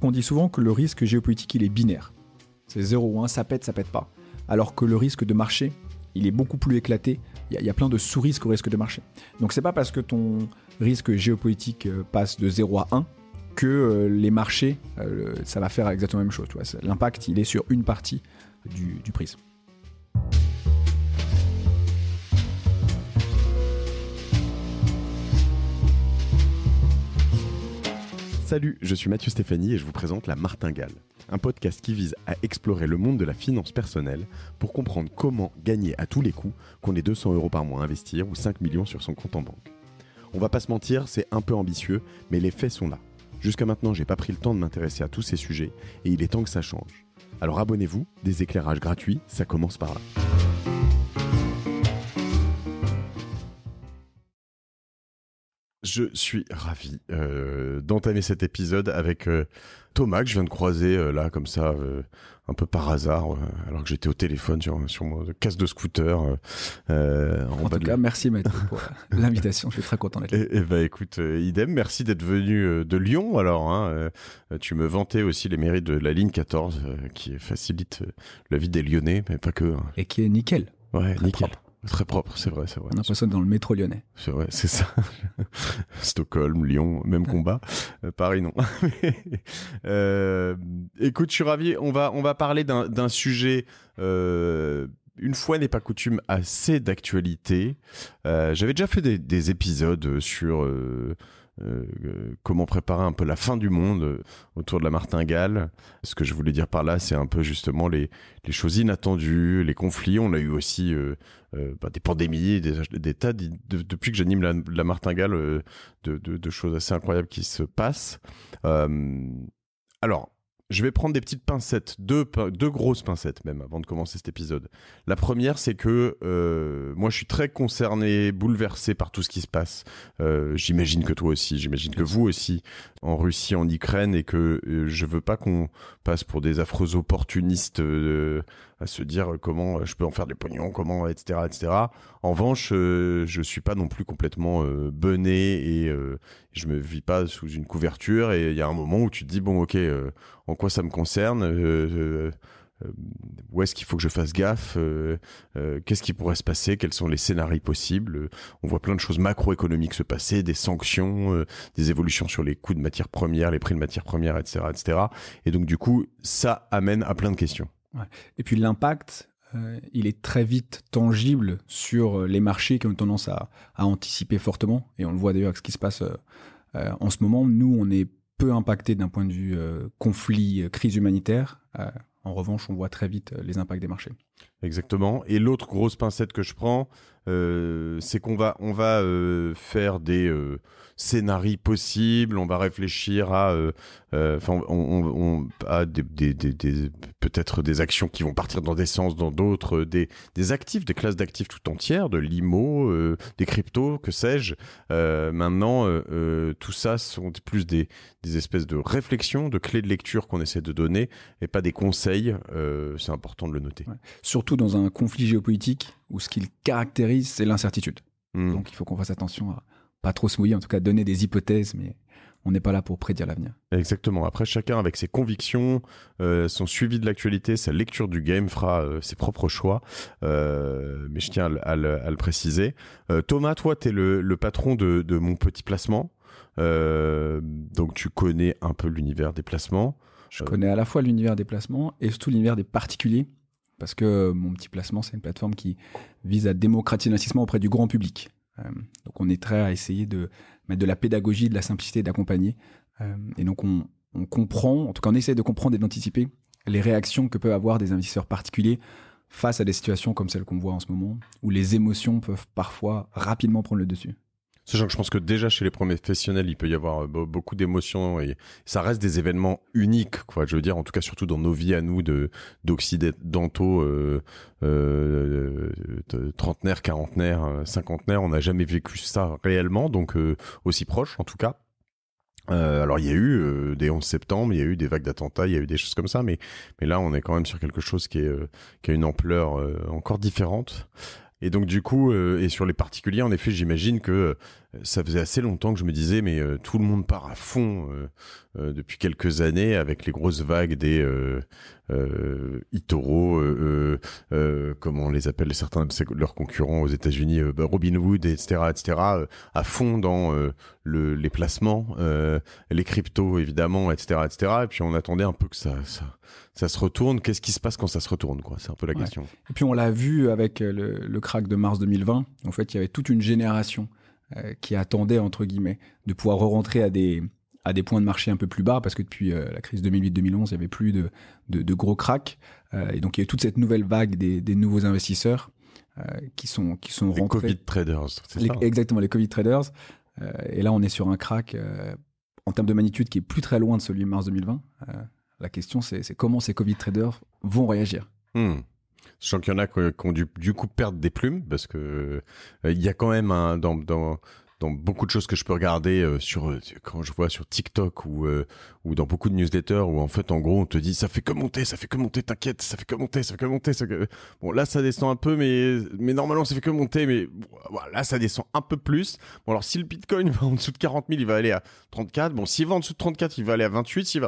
On dit souvent que le risque géopolitique, il est binaire. C'est 0 ou 1, ça pète pas. Alors que le risque de marché, il est beaucoup plus éclaté. Il y a plein de sous-risques au risque de marché. Donc c'est pas parce que ton risque géopolitique passe de 0 à 1 que les marchés, ça va faire exactement la même chose. Tu vois. L'impact, il est sur une partie du prisme. Salut, je suis Mathieu Stéphanie et je vous présente La Martingale, un podcast qui vise à explorer le monde de la finance personnelle pour comprendre comment gagner à tous les coups, qu'on ait 200 € par mois à investir ou 5 millions sur son compte en banque. On va pas se mentir, c'est un peu ambitieux, mais les faits sont là. Jusqu'à maintenant, j'ai pas pris le temps de m'intéresser à tous ces sujets et il est temps que ça change. Alors abonnez-vous, des éclairages gratuits, ça commence par là. Je suis ravi d'entamer cet épisode avec Thomas que je viens de croiser là comme ça un peu par hasard alors que j'étais au téléphone sur mon casque de scooter. En tout cas, merci Mathieu pour l'invitation. Je suis très content d'être là. Et bah écoute, idem, merci d'être venu de Lyon. Alors, tu me vantais aussi les mérites de la ligne 14 qui facilite la vie des Lyonnais, mais pas que. Et qui est nickel. Ouais, très nickel. Propre. Très propre, c'est vrai. On a l'impression dans le métro lyonnais. C'est vrai, c'est ça. Stockholm, Lyon, même combat. Paris, non. Écoute, je suis ravi. On va parler d'un sujet, une fois n'est pas coutume, assez d'actualité. J'avais déjà fait des épisodes sur comment préparer un peu la fin du monde autour de la martingale. Ce que je voulais dire par là, c'est un peu justement les choses inattendues, les conflits. On a eu aussi des pandémies, des tas depuis que j'anime la martingale, de choses assez incroyables qui se passent. Alors, je vais prendre des petites pincettes, deux grosses pincettes même, avant de commencer cet épisode. La première, c'est que moi, je suis très concerné, bouleversé par tout ce qui se passe. J'imagine que toi aussi, j'imagine que vous aussi, en Russie, en Ukraine, et que je veux pas qu'on passe pour des affreux opportunistes à se dire comment je peux en faire des pognons, comment, etc., etc. En revanche, je suis pas non plus complètement bené et je me vis pas sous une couverture. Et il y a un moment où tu te dis bon, ok, en quoi ça me concerne, où est-ce qu'il faut que je fasse gaffe, qu'est-ce qui pourrait se passer, quels sont les scénarios possibles. On voit plein de choses macroéconomiques se passer, des sanctions, des évolutions sur les coûts de matières premières, les prix de matières premières, etc., etc. Et donc du coup, ça amène à plein de questions. Ouais. Et puis l'impact, il est très vite tangible sur les marchés qui ont tendance à anticiper fortement. Et on le voit d'ailleurs avec ce qui se passe en ce moment. Nous, on est peu impacté d'un point de vue conflit, crise humanitaire. En revanche, on voit très vite les impacts des marchés. Exactement. Et l'autre grosse pincette que je prends, c'est qu'on va faire des scénarios possibles. On va réfléchir à, à des peut-être des actions qui vont partir dans des sens, dans d'autres, des actifs, des classes d'actifs tout entières, de l'IMO, des cryptos, que sais-je. Maintenant, tout ça sont plus des espèces de réflexions, de clés de lecture qu'on essaie de donner, et pas des conseils. C'est important de le noter. Ouais. Surtout dans un conflit géopolitique où ce qu'il caractérise, c'est l'incertitude. Donc il faut qu'on fasse attention à pas trop se mouiller, en tout cas donner des hypothèses, mais on n'est pas là pour prédire l'avenir. Exactement. Après, chacun avec ses convictions, son suivi de l'actualité, sa lecture du game fera ses propres choix. Mais je tiens à le préciser. Thomas, toi, t'es le patron de mon petit placement. Donc tu connais un peu l'univers des placements. Je connais à la fois l'univers des placements et surtout l'univers des particuliers. Parce que mon petit placement, c'est une plateforme qui vise à démocratiser l'investissement auprès du grand public. Donc on est prêt à essayer de mettre de la pédagogie, de la simplicité, d'accompagner. Et donc on comprend, en tout cas on essaie de comprendre et d'anticiper les réactions que peuvent avoir des investisseurs particuliers face à des situations comme celles qu'on voit en ce moment, où les émotions peuvent parfois rapidement prendre le dessus. Sachant que je pense que déjà chez les professionnels, il peut y avoir beaucoup d'émotions et ça reste des événements uniques, quoi. Je veux dire, en tout cas, surtout dans nos vies à nous d'occidentaux, trentenaires, quarantenaires, cinquantenaires, on n'a jamais vécu ça réellement, donc aussi proche en tout cas. Alors il y a eu des 11 septembre, il y a eu des vagues d'attentats, il y a eu des choses comme ça, mais là on est quand même sur quelque chose qui a une ampleur encore différente. Et donc du coup, et sur les particuliers, en effet, j'imagine que ça faisait assez longtemps que je me disais, mais tout le monde part à fond depuis quelques années avec les grosses vagues des eToro, comment on les appelle certains de leurs concurrents aux États-Unis, Robinhood, etc., à fond dans les placements, les cryptos évidemment, etc. Et puis on attendait un peu que ça se retourne. Qu'est-ce qui se passe quand ça se retourne, quoi? C'est un peu la question. Et puis on l'a vu avec le crack de mars 2020. En fait, il y avait toute une génération qui attendait, entre guillemets, de pouvoir re-rentrer à des points de marché un peu plus bas, parce que depuis la crise 2008-2011, il n'y avait plus de gros cracks. Et donc il y a eu toute cette nouvelle vague des nouveaux investisseurs qui sont rentrés. Les Covid traders, c'est ça? Exactement, les Covid traders. Et là, on est sur un crack en termes de magnitude qui est plus très loin de celui de mars 2020. La question, c'est comment ces Covid traders vont réagir. Je sens qu'il y en a qui ont du coup perdre des plumes, parce que il y a quand même dans beaucoup de choses que je peux regarder quand je vois sur TikTok ou dans beaucoup de newsletters où en fait en gros on te dit ça fait que monter, t'inquiète, ça fait que monter. Bon là ça descend un peu mais normalement ça fait que monter, mais voilà, là ça descend un peu plus. Bon alors si le Bitcoin va en dessous de 40 000, il va aller à 34. Bon s'il va en dessous de 34, il va aller à 28.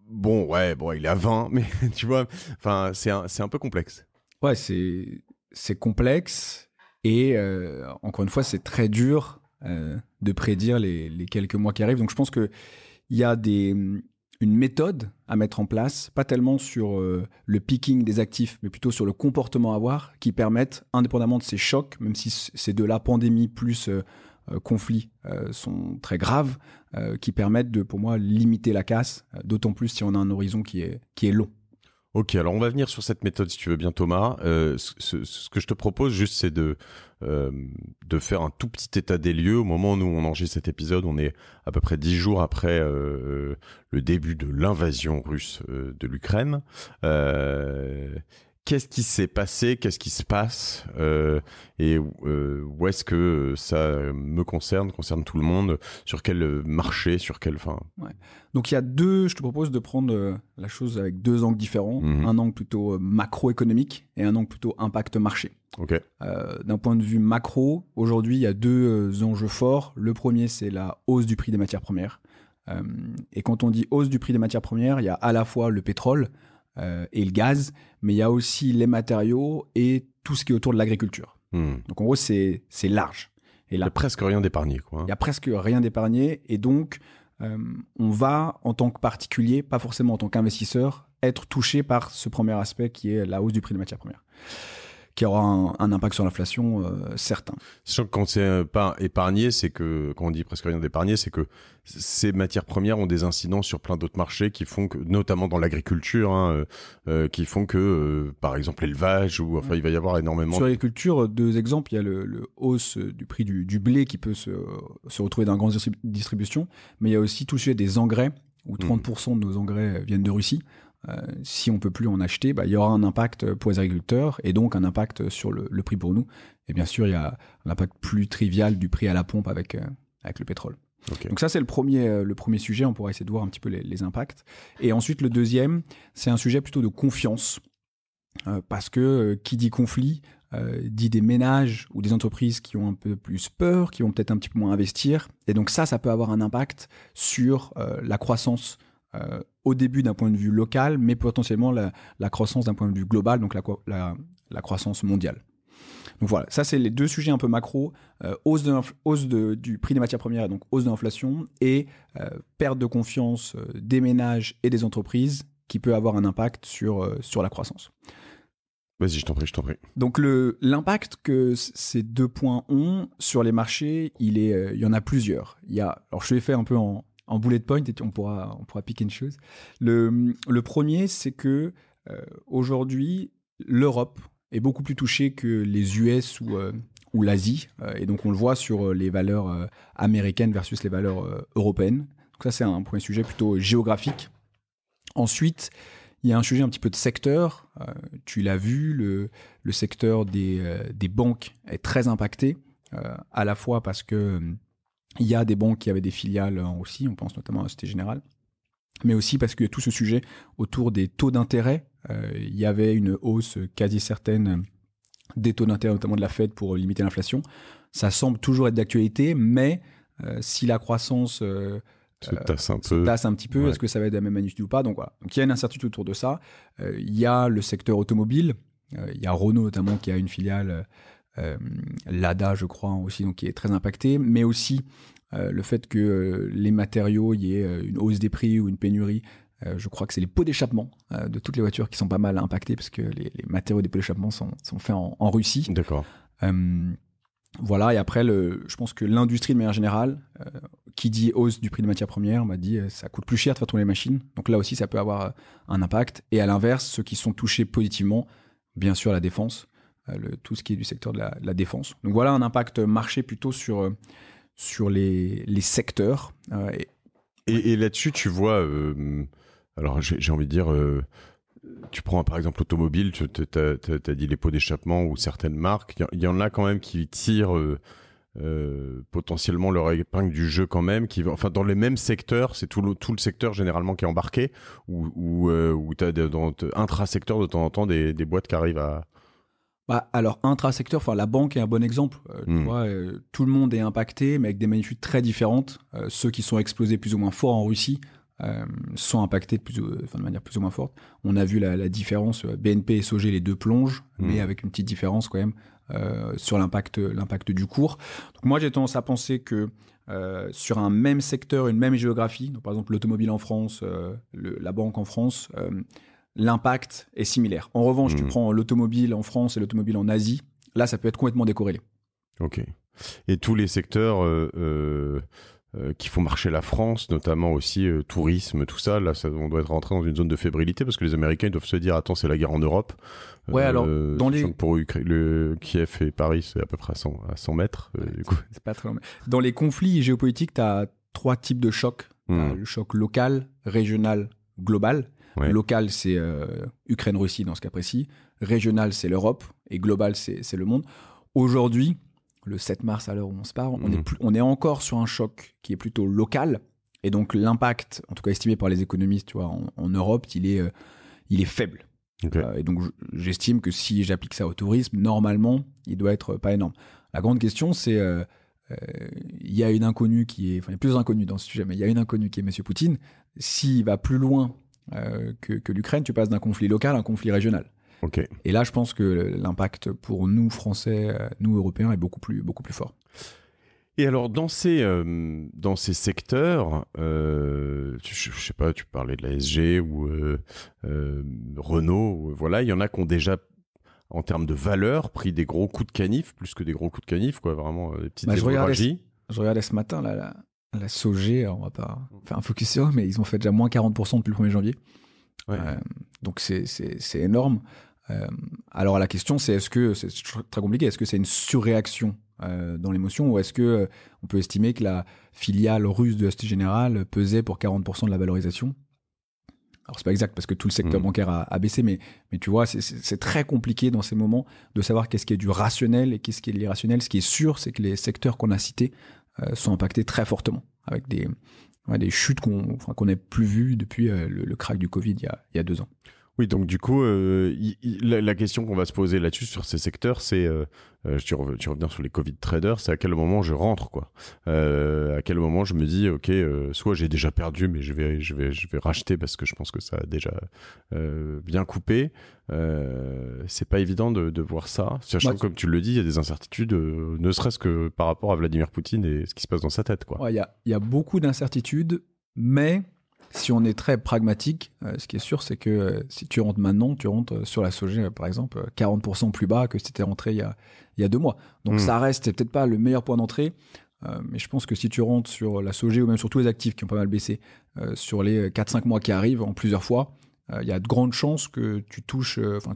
Bon il est à 20, mais tu vois, enfin c'est un peu complexe. Ouais, c'est complexe et encore une fois c'est très dur de prédire les quelques mois qui arrivent. Donc je pense qu'il y a une méthode à mettre en place, pas tellement sur le picking des actifs, mais plutôt sur le comportement à avoir, qui permettent, indépendamment de ces chocs, même si ces deux-là, pandémie plus conflit, sont très graves, qui permettent de, pour moi, limiter la casse, d'autant plus si on a un horizon qui est long. Ok, alors on va venir sur cette méthode si tu veux bien, Thomas. Ce que je te propose juste, c'est de faire un tout petit état des lieux. Au moment où on enregistre cet épisode, on est à peu près 10 jours après le début de l'invasion russe de l'Ukraine. Qu'est-ce qui s'est passé? Qu'est-ce qui se passe? Et où est-ce que ça me concerne tout le monde? Sur quel marché? Sur quel... Ouais. Donc il y a je te propose de prendre la chose avec deux angles différents. Un angle plutôt macroéconomique et un angle plutôt impact marché. Okay. D'un point de vue macro, aujourd'hui, il y a deux enjeux forts. Le premier, c'est la hausse du prix des matières premières. Et quand on dit hausse du prix des matières premières, il y a à la fois le pétrole et le gaz, mais il y a aussi les matériaux et tout ce qui est autour de l'agriculture. Donc en gros, c'est large. Et là, il n'y a presque rien d'épargné, quoi. Il n'y a presque rien d'épargné. Et donc, on va, en tant que particulier, pas forcément en tant qu'investisseur, être touché par ce premier aspect qui est la hausse du prix des matières premières, qui aura un impact sur l'inflation certain. Sachant que quand c'est pas épargné, c'est que, quand on dit presque rien d'épargné, c'est que ces matières premières ont des incidences sur plein d'autres marchés qui font que, notamment dans l'agriculture, qui font que, par exemple, l'élevage, ou enfin, il va y avoir énormément... Sur l'agriculture, deux exemples, il y a le hausse du prix du blé qui peut se retrouver dans la grande distribution, mais il y a aussi tout le sujet des engrais, où 30% de nos engrais viennent de Russie. Si on peut plus en acheter, il y aura un impact pour les agriculteurs et donc un impact sur le prix pour nous. Et bien sûr, il y a l'impact plus trivial du prix à la pompe avec le pétrole. Okay. Donc ça, c'est le premier sujet. On pourra essayer de voir un petit peu les impacts. Et ensuite, le deuxième, c'est un sujet plutôt de confiance. Parce que qui dit conflit dit des ménages ou des entreprises qui ont un peu plus peur, qui vont peut-être un petit peu moins investir. Et donc ça peut avoir un impact sur la croissance au début d'un point de vue local, mais potentiellement la croissance d'un point de vue global, donc la croissance mondiale. Donc voilà, ça c'est les deux sujets un peu macro, hausse du prix des matières premières, donc hausse de l'inflation, et perte de confiance des ménages et des entreprises qui peut avoir un impact sur la croissance. Vas-y, je t'en prie. Donc l'impact que ces deux points ont sur les marchés, il y en a plusieurs. Alors je l'ai fait un peu en bullet point et on pourra pick and choose. Le premier, c'est que aujourd'hui, l'Europe est beaucoup plus touchée que les US ou l'Asie. Et donc, on le voit sur les valeurs américaines versus les valeurs européennes. Donc ça, c'est un premier sujet plutôt géographique. Ensuite, il y a un sujet un petit peu de secteur. Tu l'as vu, le secteur des banques est très impacté, à la fois parce que il y a des banques qui avaient des filiales en Russie, on pense notamment à la Société Générale, mais aussi parce qu'il y a tout ce sujet autour des taux d'intérêt. Il y avait une hausse quasi certaine des taux d'intérêt, notamment de la Fed, pour limiter l'inflation. ça semble toujours être d'actualité, mais si la croissance se tasse un petit peu, est-ce que ça va être de la même magnitude ou pas? Donc voilà. Donc il y a une incertitude autour de ça. Il y a le secteur automobile. Il y a Renault notamment qui a une filiale Lada, je crois aussi, donc qui est très impactée, mais aussi le fait que les matériaux, il y ait une hausse des prix ou une pénurie. Je crois que c'est les pots d'échappement de toutes les voitures qui sont pas mal impactés parce que les matériaux des pots d'échappement sont faits en Russie. D'accord. Voilà, et après, je pense que l'industrie de manière générale, qui dit hausse du prix des matières premières, m'a dit ça coûte plus cher de faire tourner les machines. Donc là aussi, ça peut avoir un impact. Et à l'inverse, ceux qui sont touchés positivement, bien sûr, la défense, tout ce qui est du secteur de la défense. Donc voilà un impact marché plutôt sur les secteurs. Et là-dessus, tu vois, alors j'ai envie de dire, tu prends par exemple l'automobile, tu as dit les pots d'échappement ou certaines marques, il y en a quand même qui tirent potentiellement leur épingle du jeu quand même, enfin dans les mêmes secteurs, c'est tout le secteur généralement qui est embarqué, ou tu as dans intra-secteur de temps en temps des boîtes qui arrivent à... Alors, intra-secteur, la banque est un bon exemple. Tu vois, tout le monde est impacté, mais avec des magnitudes très différentes. Ceux qui sont explosés plus ou moins fort en Russie sont impactés de manière plus ou moins forte. On a vu la différence, BNP et SOG, les deux plongent, mais avec une petite différence quand même sur l'impact du cours. Donc moi, j'ai tendance à penser que sur un même secteur, une même géographie, donc par exemple l'automobile en France, la banque en France, l'impact est similaire. En revanche, tu prends l'automobile en France et l'automobile en Asie, là, ça peut être complètement décorrélé. Ok. Et tous les secteurs qui font marcher la France, notamment aussi tourisme, tout ça, là, on doit être rentré dans une zone de fébrilité parce que les Américains ils doivent se dire, attends, c'est la guerre en Europe. Ouais, alors, pour le Kiev et Paris, c'est à peu près à 100 mètres. Du coup. C'est pas très long. Dans les conflits géopolitiques, tu as 3 types de chocs. Le choc local, régional, global. Ouais. Local, c'est Ukraine-Russie dans ce cas précis. Régional, c'est l'Europe. Et global, c'est le monde. Aujourd'hui, le 7 mars, à l'heure où on se parle, on est encore sur un choc qui est plutôt local. Et donc, l'impact, en tout cas estimé par les économistes, tu vois, en Europe, il est faible. Okay. Et donc, j'estime que si j'applique ça au tourisme, normalement, il doit être pas énorme. La grande question, c'est... il y a une inconnue il y a plusieurs inconnues dans ce sujet, mais il y a une inconnue qui est M. Poutine. S'il va plus loin que l'Ukraine, tu passes d'un conflit local à un conflit régional. Okay. Et là, je pense que l'impact pour nous, Français, nous, Européens, est beaucoup plus fort. Et alors, dans ces secteurs, je sais pas, tu parlais de la SG ou Renault, voilà, il y en a qui ont déjà, en termes de valeur, pris des gros coups de canif, plus que des gros coups de canif, quoi, vraiment des petites hémorragies. Je regardais ce matin, là, la SOG, on va pas faire un focus sur eux, mais ils ont fait déjà moins 40% depuis le 1er janvier. Ouais. Donc c'est énorme. Alors la question, c'est c'est très compliqué, est-ce que c'est une surréaction dans l'émotion, ou est-ce que on peut estimer que la filiale russe de Société Générale pesait pour 40% de la valorisation? Alors c'est pas exact parce que tout le secteur bancaire a baissé, mais tu vois, c'est très compliqué dans ces moments de savoir qu'est-ce qui est du rationnel et qu'est-ce qui est de l'irrationnel. Ce qui est sûr, c'est que les secteurs qu'on a cités sont impactés très fortement, avec des chutes qu'on n'ait plus vues depuis le crack du Covid il y a 2 ans. Oui, donc du coup, la question qu'on va se poser là-dessus sur ces secteurs, c'est, tu reviens sur les Covid traders, c'est à quel moment je rentre, quoi. À quel moment je me dis, ok, soit j'ai déjà perdu, mais je vais racheter parce que je pense que ça a déjà bien coupé. C'est pas évident de voir ça, sachant que, comme tu le dis, il y a des incertitudes, ne serait-ce que par rapport à Vladimir Poutine et ce qui se passe dans sa tête, quoi. Ouais, il y a beaucoup d'incertitudes, mais si on est très pragmatique, ce qui est sûr, c'est que si tu rentres maintenant, tu rentres sur la SOG, par exemple, 40% plus bas que si tu étais rentré il y a 2 mois. Donc ça reste, c'est peut-être pas le meilleur point d'entrée, mais je pense que si tu rentres sur la SOG ou même sur tous les actifs qui ont pas mal baissé, sur les 4-5 mois qui arrivent en plusieurs fois, il y a de grandes chances que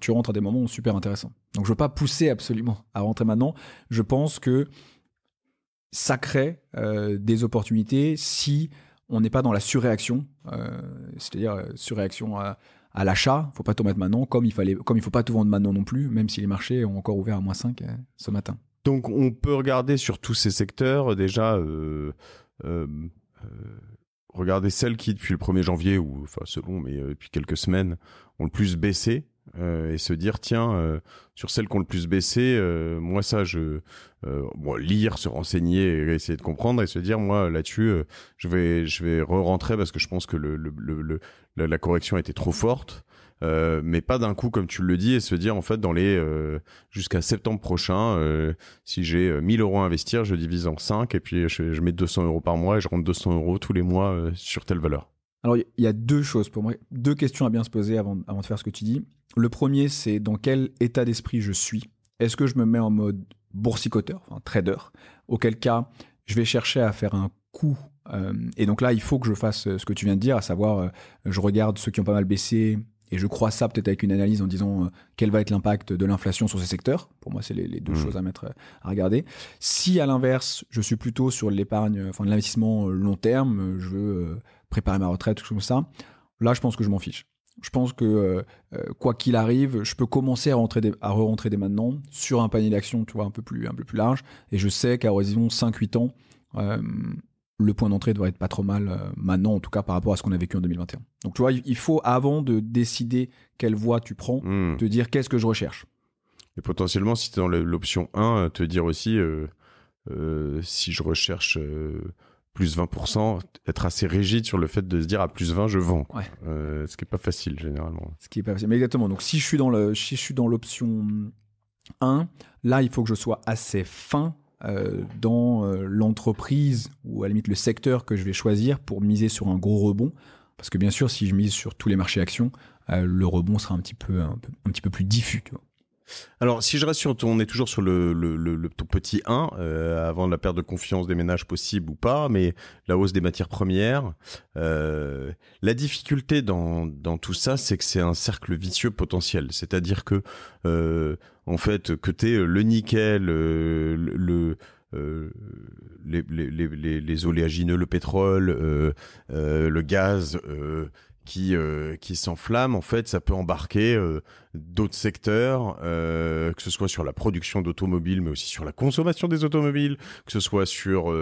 tu rentres à des moments super intéressants. Donc je veux pas pousser absolument à rentrer maintenant. Je pense que ça crée des opportunités si on n'est pas dans la surréaction, c'est-à-dire surréaction à l'achat. Faut pas tout mettre maintenant, comme il faut pas tout vendre maintenant non plus, même si les marchés ont encore ouvert à -5 ce matin. Donc on peut regarder sur tous ces secteurs déjà, regarder celles qui depuis le 1er janvier ou enfin selon, mais depuis quelques semaines ont le plus baissé. et se dire tiens, sur celles qui ont le plus baissé, moi ça lire, se renseigner, et essayer de comprendre et se dire moi là-dessus je vais re-rentrer parce que je pense que la correction a été trop forte. Mais pas d'un coup comme tu le dis et se dire en fait dans les jusqu'à septembre prochain si j'ai 1 000 € à investir, je divise en 5 et puis je mets 200 € par mois et je rentre 200 € tous les mois sur telle valeur. Alors, il y a deux choses pour moi, deux questions à bien se poser avant de faire ce que tu dis. Le premier, c'est dans quel état d'esprit je suis. Est-ce que je me mets en mode boursicoteur, enfin trader, auquel cas je vais chercher à faire un coup. Et donc là, il faut que je fasse ce que tu viens de dire, à savoir, je regarde ceux qui ont pas mal baissé et je crois ça peut-être avec une analyse en disant quel va être l'impact de l'inflation sur ces secteurs. Pour moi, c'est les deux choses à regarder. Si à l'inverse, je suis plutôt sur l'épargne, enfin de l'investissement long terme, je veux préparer ma retraite, tout comme ça, là, je pense que je m'en fiche. Je pense que quoi qu'il arrive, je peux commencer à re-rentrer dès maintenant sur un panier d'actions, tu vois, un peu plus large. Et je sais qu'à horizon 5-8 ans, le point d'entrée devrait être pas trop mal maintenant, en tout cas par rapport à ce qu'on a vécu en 2021. Donc tu vois, il faut, avant de décider quelle voie tu prends, te dire qu'est-ce que je recherche. Et potentiellement, si tu es dans l'option 1, te dire aussi si je recherche plus 20%, être assez rigide sur le fait de se dire à plus 20, je vends. Ouais. Ce qui n'est pas facile généralement. Ce qui est pas facile. Mais exactement. Donc si je suis dans l'option 1, là il faut que je sois assez fin dans l'entreprise ou à la limite le secteur que je vais choisir pour miser sur un gros rebond. Parce que bien sûr, si je mise sur tous les marchés actions, le rebond sera un petit peu plus diffus. Tu vois. Alors, si je reste on est toujours sur ton petit 1, avant la perte de confiance des ménages possible ou pas, mais la hausse des matières premières. La difficulté dans tout ça, c'est que c'est un cercle vicieux potentiel. C'est-à-dire que, en fait, que t'aies le nickel, les oléagineux, le pétrole, le gaz, qui s'enflamme, en fait, ça peut embarquer d'autres secteurs, que ce soit sur la production d'automobiles, mais aussi sur la consommation des automobiles, que ce soit sur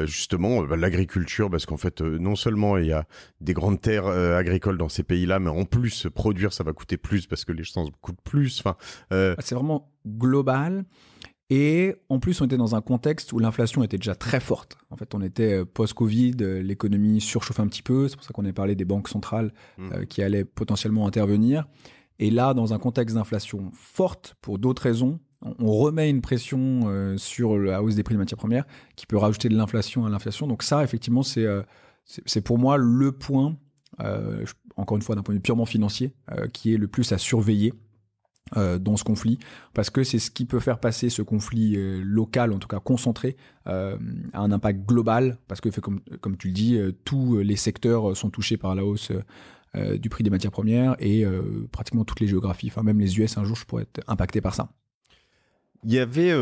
justement l'agriculture, parce qu'en fait, non seulement il y a des grandes terres agricoles dans ces pays-là, mais en plus, produire, ça va coûter plus parce que l'essence coûte plus. Enfin, c'est vraiment global. Et en plus, on était dans un contexte où l'inflation était déjà très forte. En fait, on était post-Covid, l'économie surchauffait un petit peu. C'est pour ça qu'on a parlé des banques centrales qui allaient potentiellement intervenir. Et là, dans un contexte d'inflation forte, pour d'autres raisons, on remet une pression sur la hausse des prix des matières premières qui peut rajouter de l'inflation à l'inflation. Donc ça, effectivement, c'est pour moi le point, encore une fois d'un point de vue purement financier, qui est le plus à surveiller dans ce conflit, parce que c'est ce qui peut faire passer ce conflit local, en tout cas concentré, à un impact global, parce que comme tu le dis, tous les secteurs sont touchés par la hausse du prix des matières premières et pratiquement toutes les géographies, enfin même les US un jour je pourrais être impacté par ça. Il y avait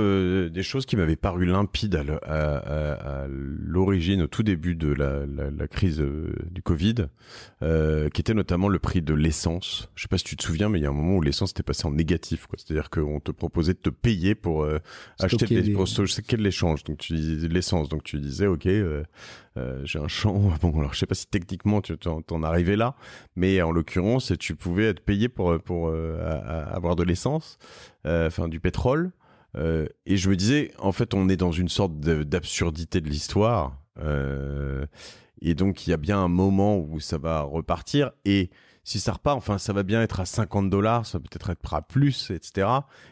des choses qui m'avaient paru limpides à l'origine, au tout début de la crise du Covid, qui était notamment le prix de l'essence. Je sais pas si tu te souviens, mais il y a un moment où l'essence était passée en négatif, quoi. C'est-à-dire qu'on te proposait de te payer pour pour stocker de l'échange. Donc tu disais l'essence, donc tu disais ok, j'ai un champ. Bon, alors je sais pas si techniquement tu t'en arrivais là, mais en l'occurrence, tu pouvais être payé pour avoir de l'essence, enfin du pétrole. Et je me disais, en fait, on est dans une sorte d'absurdité de l'histoire. Et donc, il y a bien un moment où ça va repartir. Et si ça repart, enfin, ça va bien être à $50, ça va peut-être être à plus, etc.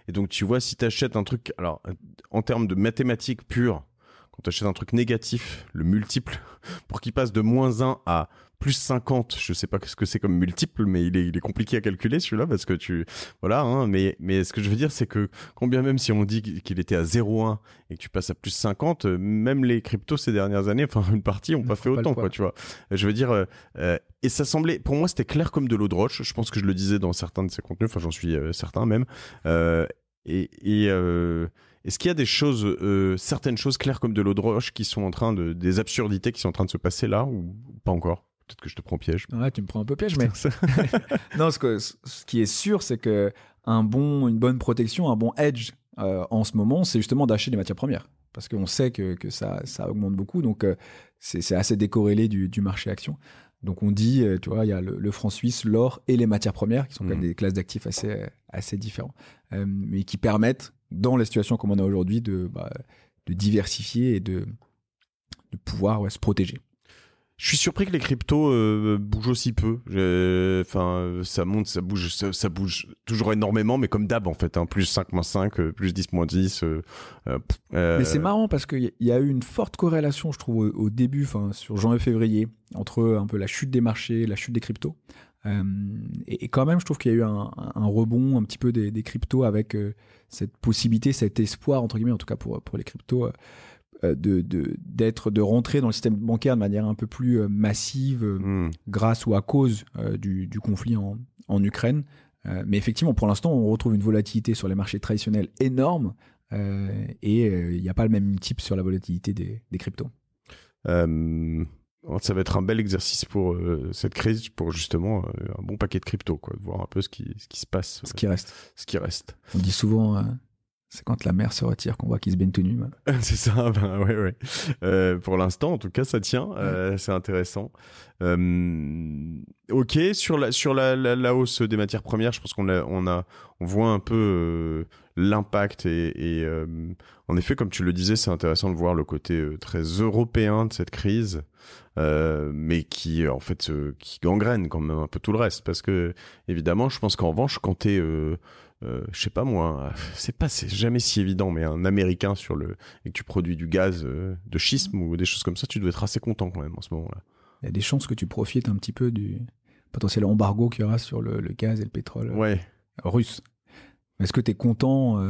Et donc, tu vois, si tu achètes un truc... Alors, en termes de mathématiques pures, quand tu achètes un truc négatif, le multiple, pour qu'il passe de -1 à plus 50, je sais pas ce que c'est comme multiple, mais il est compliqué à calculer celui-là parce que voilà, hein, mais ce que je veux dire, c'est que combien même si on dit qu'il était à 0,1 et que tu passes à plus 50, même les cryptos ces dernières années, enfin une partie ont pas fait autant, quoi, tu vois. Je veux dire, et ça semblait, pour moi, c'était clair comme de l'eau de roche. Je pense que je le disais dans certains de ses contenus, enfin j'en suis certain même. Est-ce qu'il y a des choses, certaines choses claires comme de l'eau de roche qui sont en train des absurdités qui sont en train de se passer là ou pas encore? Peut-être que je te prends piège. Ouais, tu me prends un peu piège, mais non, ce qui est sûr, c'est que une bonne protection, un bon hedge en ce moment, c'est justement d'acheter des matières premières, parce qu'on sait que ça augmente beaucoup, donc c'est assez décorrélé du marché action. Donc on dit, tu vois, il y a le franc suisse, l'or et les matières premières, qui sont quand même des classes d'actifs assez différents, mais qui permettent, dans la situation comme on a aujourd'hui, de diversifier et de pouvoir se protéger. Je suis surpris que les cryptos bougent aussi peu. Ça monte, ça bouge toujours énormément, mais comme d'hab en fait, hein, plus 5 moins 5, plus 10 moins 10. Mais c'est marrant parce qu'il y a eu une forte corrélation, je trouve, au début, sur janvier-février, entre un peu la chute des marchés, la chute des cryptos. Et quand même, je trouve qu'il y a eu un rebond un petit peu des cryptos avec cette possibilité, cet espoir, entre guillemets, en tout cas pour les cryptos, de rentrer dans le système bancaire de manière un peu plus massive grâce ou à cause du conflit en Ukraine. Mais effectivement, pour l'instant, on retrouve une volatilité sur les marchés traditionnels énorme et il n'y a pas le même type sur la volatilité des cryptos. Ça va être un bel exercice pour cette crise, pour justement un bon paquet de crypto, quoi, de voir un peu ce qui se passe. Ce qui reste. On dit souvent... c'est quand la mer se retire qu'on voit qu'ils se baignent tout nus. C'est ça, ouais. Pour l'instant, en tout cas, ça tient. C'est intéressant. Ok, sur la hausse des matières premières, je pense on voit un peu l'impact et en effet, comme tu le disais, c'est intéressant de voir le côté très européen de cette crise, mais qui en fait qui gangrène quand même un peu tout le reste, parce que évidemment, je pense qu'en revanche, quand t'es je sais pas moi, c'est jamais si évident, mais un Américain et que tu produis du gaz de schisme ou des choses comme ça, tu dois être assez content quand même en ce moment-là. Il y a des chances que tu profites un petit peu du potentiel embargo qu'il y aura sur le gaz et le pétrole russe. Est-ce que tu es content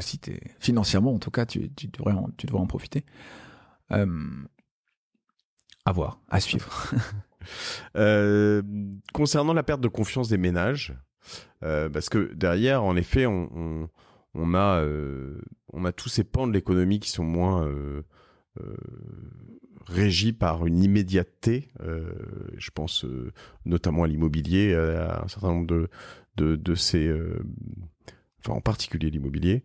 si financièrement, en tout cas, tu devrais en profiter. À voir, à suivre. Concernant la perte de confiance des ménages, parce que derrière, en effet, on a tous ces pans de l'économie qui sont moins régis par une immédiateté. Je pense notamment à l'immobilier, à un certain nombre de ces... en particulier l'immobilier.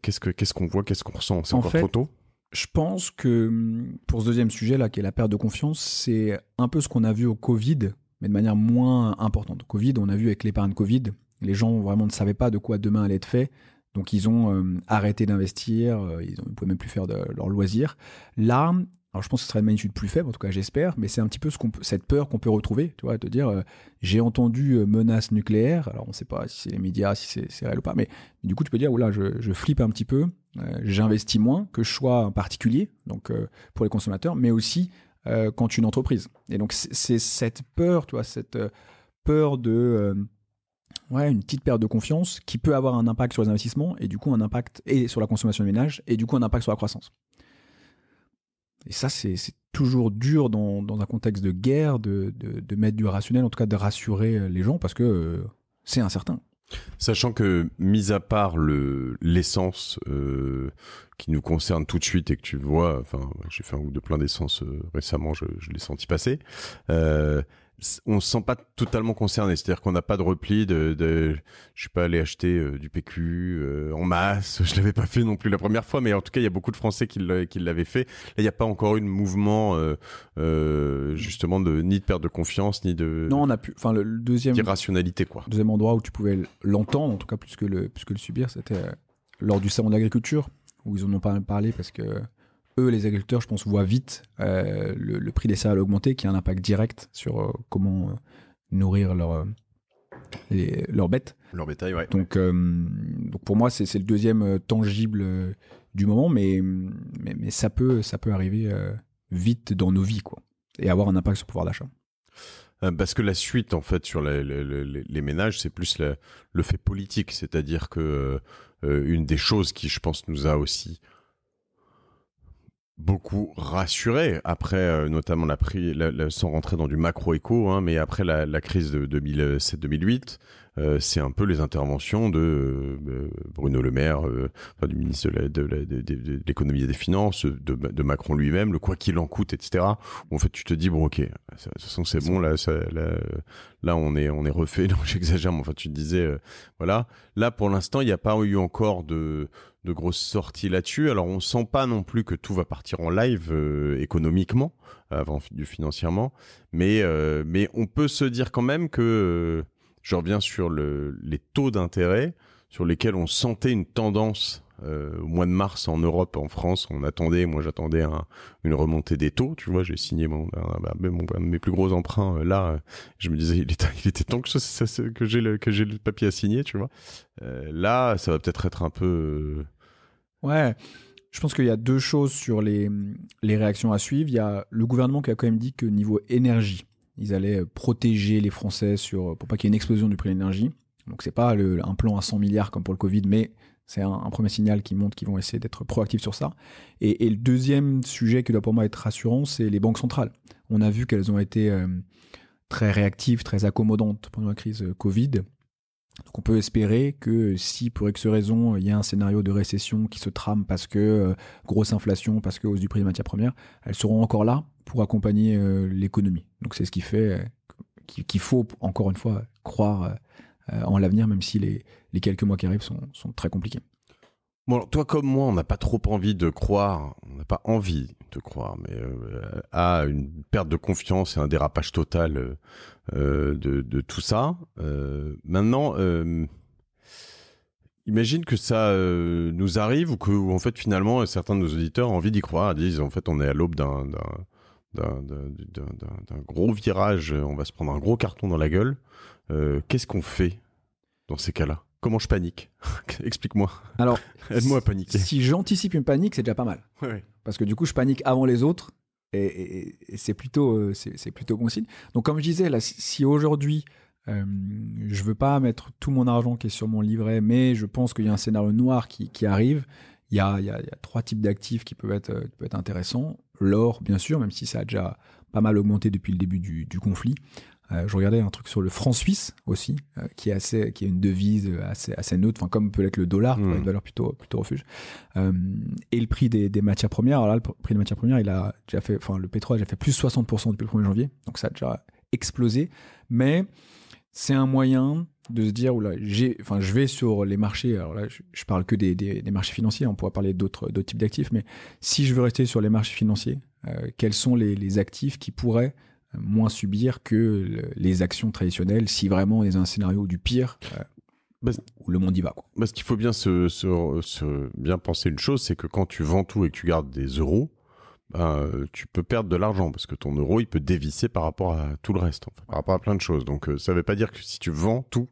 Qu'est-ce qu'on voit, qu'est-ce qu'on ressent? C'est encore trop tôt? Je pense que pour ce deuxième sujet là, qui est la perte de confiance, c'est un peu ce qu'on a vu au Covid, mais de manière moins importante. Au Covid, on a vu avec l'épargne Covid, les gens vraiment ne savaient pas de quoi demain allait être fait, donc ils ont arrêté d'investir, ils ne pouvaient même plus faire de leurs loisirs. Là, alors je pense que ce sera une magnitude plus faible, en tout cas j'espère, mais c'est un petit peu cette peur qu'on peut retrouver, tu vois, de dire j'ai entendu menace nucléaire, alors on ne sait pas si c'est les médias, si c'est réel ou pas, mais du coup tu peux dire oula, je flippe un petit peu, j'investis moins, que je sois un particulier, donc pour les consommateurs, mais aussi quand tu es une entreprise. Et donc c'est cette peur, tu vois, cette peur de une petite perte de confiance qui peut avoir un impact sur les investissements et du coup un impact et sur la consommation des ménages et du coup un impact sur la croissance. Et ça, c'est toujours dur dans un contexte de guerre de mettre du rationnel, en tout cas de rassurer les gens parce que c'est incertain. Sachant que, mis à part l'essence qui nous concerne tout de suite et que tu vois, j'ai fait un goût de plein d'essence récemment, je l'ai senti passer, on se sent pas totalement concerné, c'est-à-dire qu'on n'a pas de repli je suis pas allé acheter du PQ en masse, je l'avais pas fait non plus la première fois, mais en tout cas il y a beaucoup de Français qui l'avaient fait. Là il n'y a pas encore eu de mouvement justement ni de perte de confiance ni de non, on a pu, le deuxième d'irrationalité quoi. Le deuxième endroit où tu pouvais l'entendre, en tout cas plus que le subir, c'était lors du salon de l'agriculture où ils en ont pas parlé parce que eux, les agriculteurs, je pense, voient vite le prix des céréales augmenter, qui a un impact direct sur comment nourrir leurs bêtes. Leur bétail, ouais. Donc pour moi, c'est le deuxième tangible du moment, mais ça peut arriver vite dans nos vies, quoi, et avoir un impact sur le pouvoir d'achat. Parce que la suite, en fait, sur les ménages, c'est plus le fait politique, c'est-à-dire que une des choses qui, je pense, nous a aussi beaucoup rassuré après notamment sans rentrer dans du macro-éco, mais après la crise de 2007-2008, c'est un peu les interventions de Bruno Le Maire, du ministre de l'économie et des finances, de Macron lui-même, le quoi qu'il en coûte, etc. Où en fait tu te dis bon ok, de toute façon c'est bon, là on est refait, donc j'exagère, mais enfin tu te disais voilà, là pour l'instant il n'y a pas eu encore de grosses sorties là-dessus. Alors, on sent pas non plus que tout va partir en live économiquement, avant financièrement, mais on peut se dire quand même que je reviens sur les taux d'intérêt sur lesquels on sentait une tendance au mois de mars en Europe, en France. Moi j'attendais une remontée des taux. Tu vois, j'ai signé un de mes plus gros emprunts là. Je me disais, il était temps que j'ai le papier à signer, tu vois. Là, ça va peut-être être un peu. Ouais. Je pense qu'il y a deux choses sur les réactions à suivre. Il y a le gouvernement qui a quand même dit que niveau énergie, ils allaient protéger les Français pour pas qu'il y ait une explosion du prix de l'énergie. Donc c'est pas un plan à 100 milliards comme pour le Covid, mais c'est un premier signal qui montre qu'ils vont essayer d'être proactifs sur ça. Et le deuxième sujet qui doit pour moi être rassurant, c'est les banques centrales. On a vu qu'elles ont été très réactives, très accommodantes pendant la crise Covid. Donc on peut espérer que si pour X raison il y a un scénario de récession qui se trame parce que grosse inflation, parce que hausse du prix des matières premières, elles seront encore là pour accompagner l'économie. Donc c'est ce qui fait qu'il faut encore une fois croire en l'avenir, même si les quelques mois qui arrivent sont très compliqués. Bon, alors, toi comme moi, on n'a pas trop envie de croire, on n'a pas envie de croire, mais à une perte de confiance et un dérapage total de tout ça. Maintenant, imagine que ça nous arrive ou que, en fait, finalement, certains de nos auditeurs ont envie d'y croire, disent, en fait, on est à l'aube d'un gros virage, on va se prendre un gros carton dans la gueule. Qu'est-ce qu'on fait dans ces cas-là? Comment je panique? Explique-moi. Alors, aide-moi à paniquer. Si j'anticipe une panique, c'est déjà pas mal. Ouais. Parce que du coup, je panique avant les autres et c'est plutôt bon signe. Donc, comme je disais, là, si aujourd'hui, je veux pas mettre tout mon argent qui est sur mon livret, mais je pense qu'il y a un scénario noir qui arrive, il y a trois types d'actifs qui peuvent être intéressants. L'or, bien sûr, même si ça a déjà pas mal augmenté depuis le début du conflit. Je regardais un truc sur le franc suisse aussi, qui est une devise assez neutre, enfin comme peut l'être le dollar, une valeur plutôt refuge. Et le prix des matières premières. Alors là, le prix des matières premières, le pétrole a déjà fait plus 60% depuis le 1er janvier, donc ça a déjà explosé. Mais c'est un moyen de se dire, je vais sur les marchés. Alors là, je parle que des marchés financiers. On pourra parler d'autres types d'actifs, mais si je veux rester sur les marchés financiers, quels sont les actifs qui pourraient moins subir que les actions traditionnelles si vraiment on est dans un scénario du pire où le monde y va, quoi. Parce qu'il faut bien bien penser une chose, c'est que quand tu vends tout et que tu gardes des euros, tu peux perdre de l'argent parce que ton euro il peut dévisser par rapport à tout le reste, en fait, par rapport à plein de choses. Donc ça veut pas dire que si tu vends tout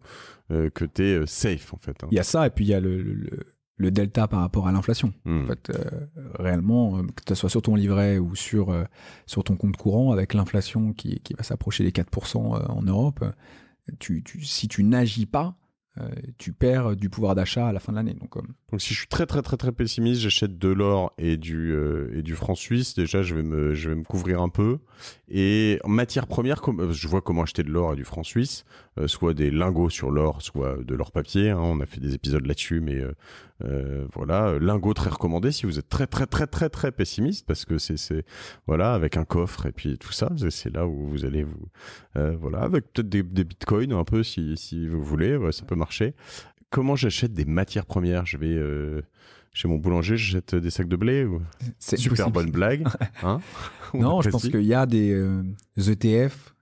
que tu es safe, en fait, hein. Il y a ça, et puis il y a le delta par rapport à l'inflation. En fait, réellement, que ce soit sur ton livret ou sur ton compte courant, avec l'inflation qui va s'approcher des 4% en Europe, si tu n'agis pas, tu perds du pouvoir d'achat à la fin de l'année. Donc si je suis très très très très pessimiste, j'achète de l'or et du franc suisse. Déjà, je vais me couvrir un peu. Et en matière première, je vois comment acheter de l'or et du franc suisse, soit des lingots sur l'or, soit de l'or papier, hein. On a fait des épisodes là-dessus, mais voilà, lingots très recommandés si vous êtes très très très très très pessimiste, parce que c'est voilà, avec un coffre et puis tout ça, c'est là où vous allez voilà, avec peut-être des bitcoins un peu si vous voulez, ouais, ça peut marcher. Comment j'achète des matières premières? Je vais chez mon boulanger, j'achète des sacs de blé ou... C'est super bonne blague, hein? Non, je pense qu'il y a des ETF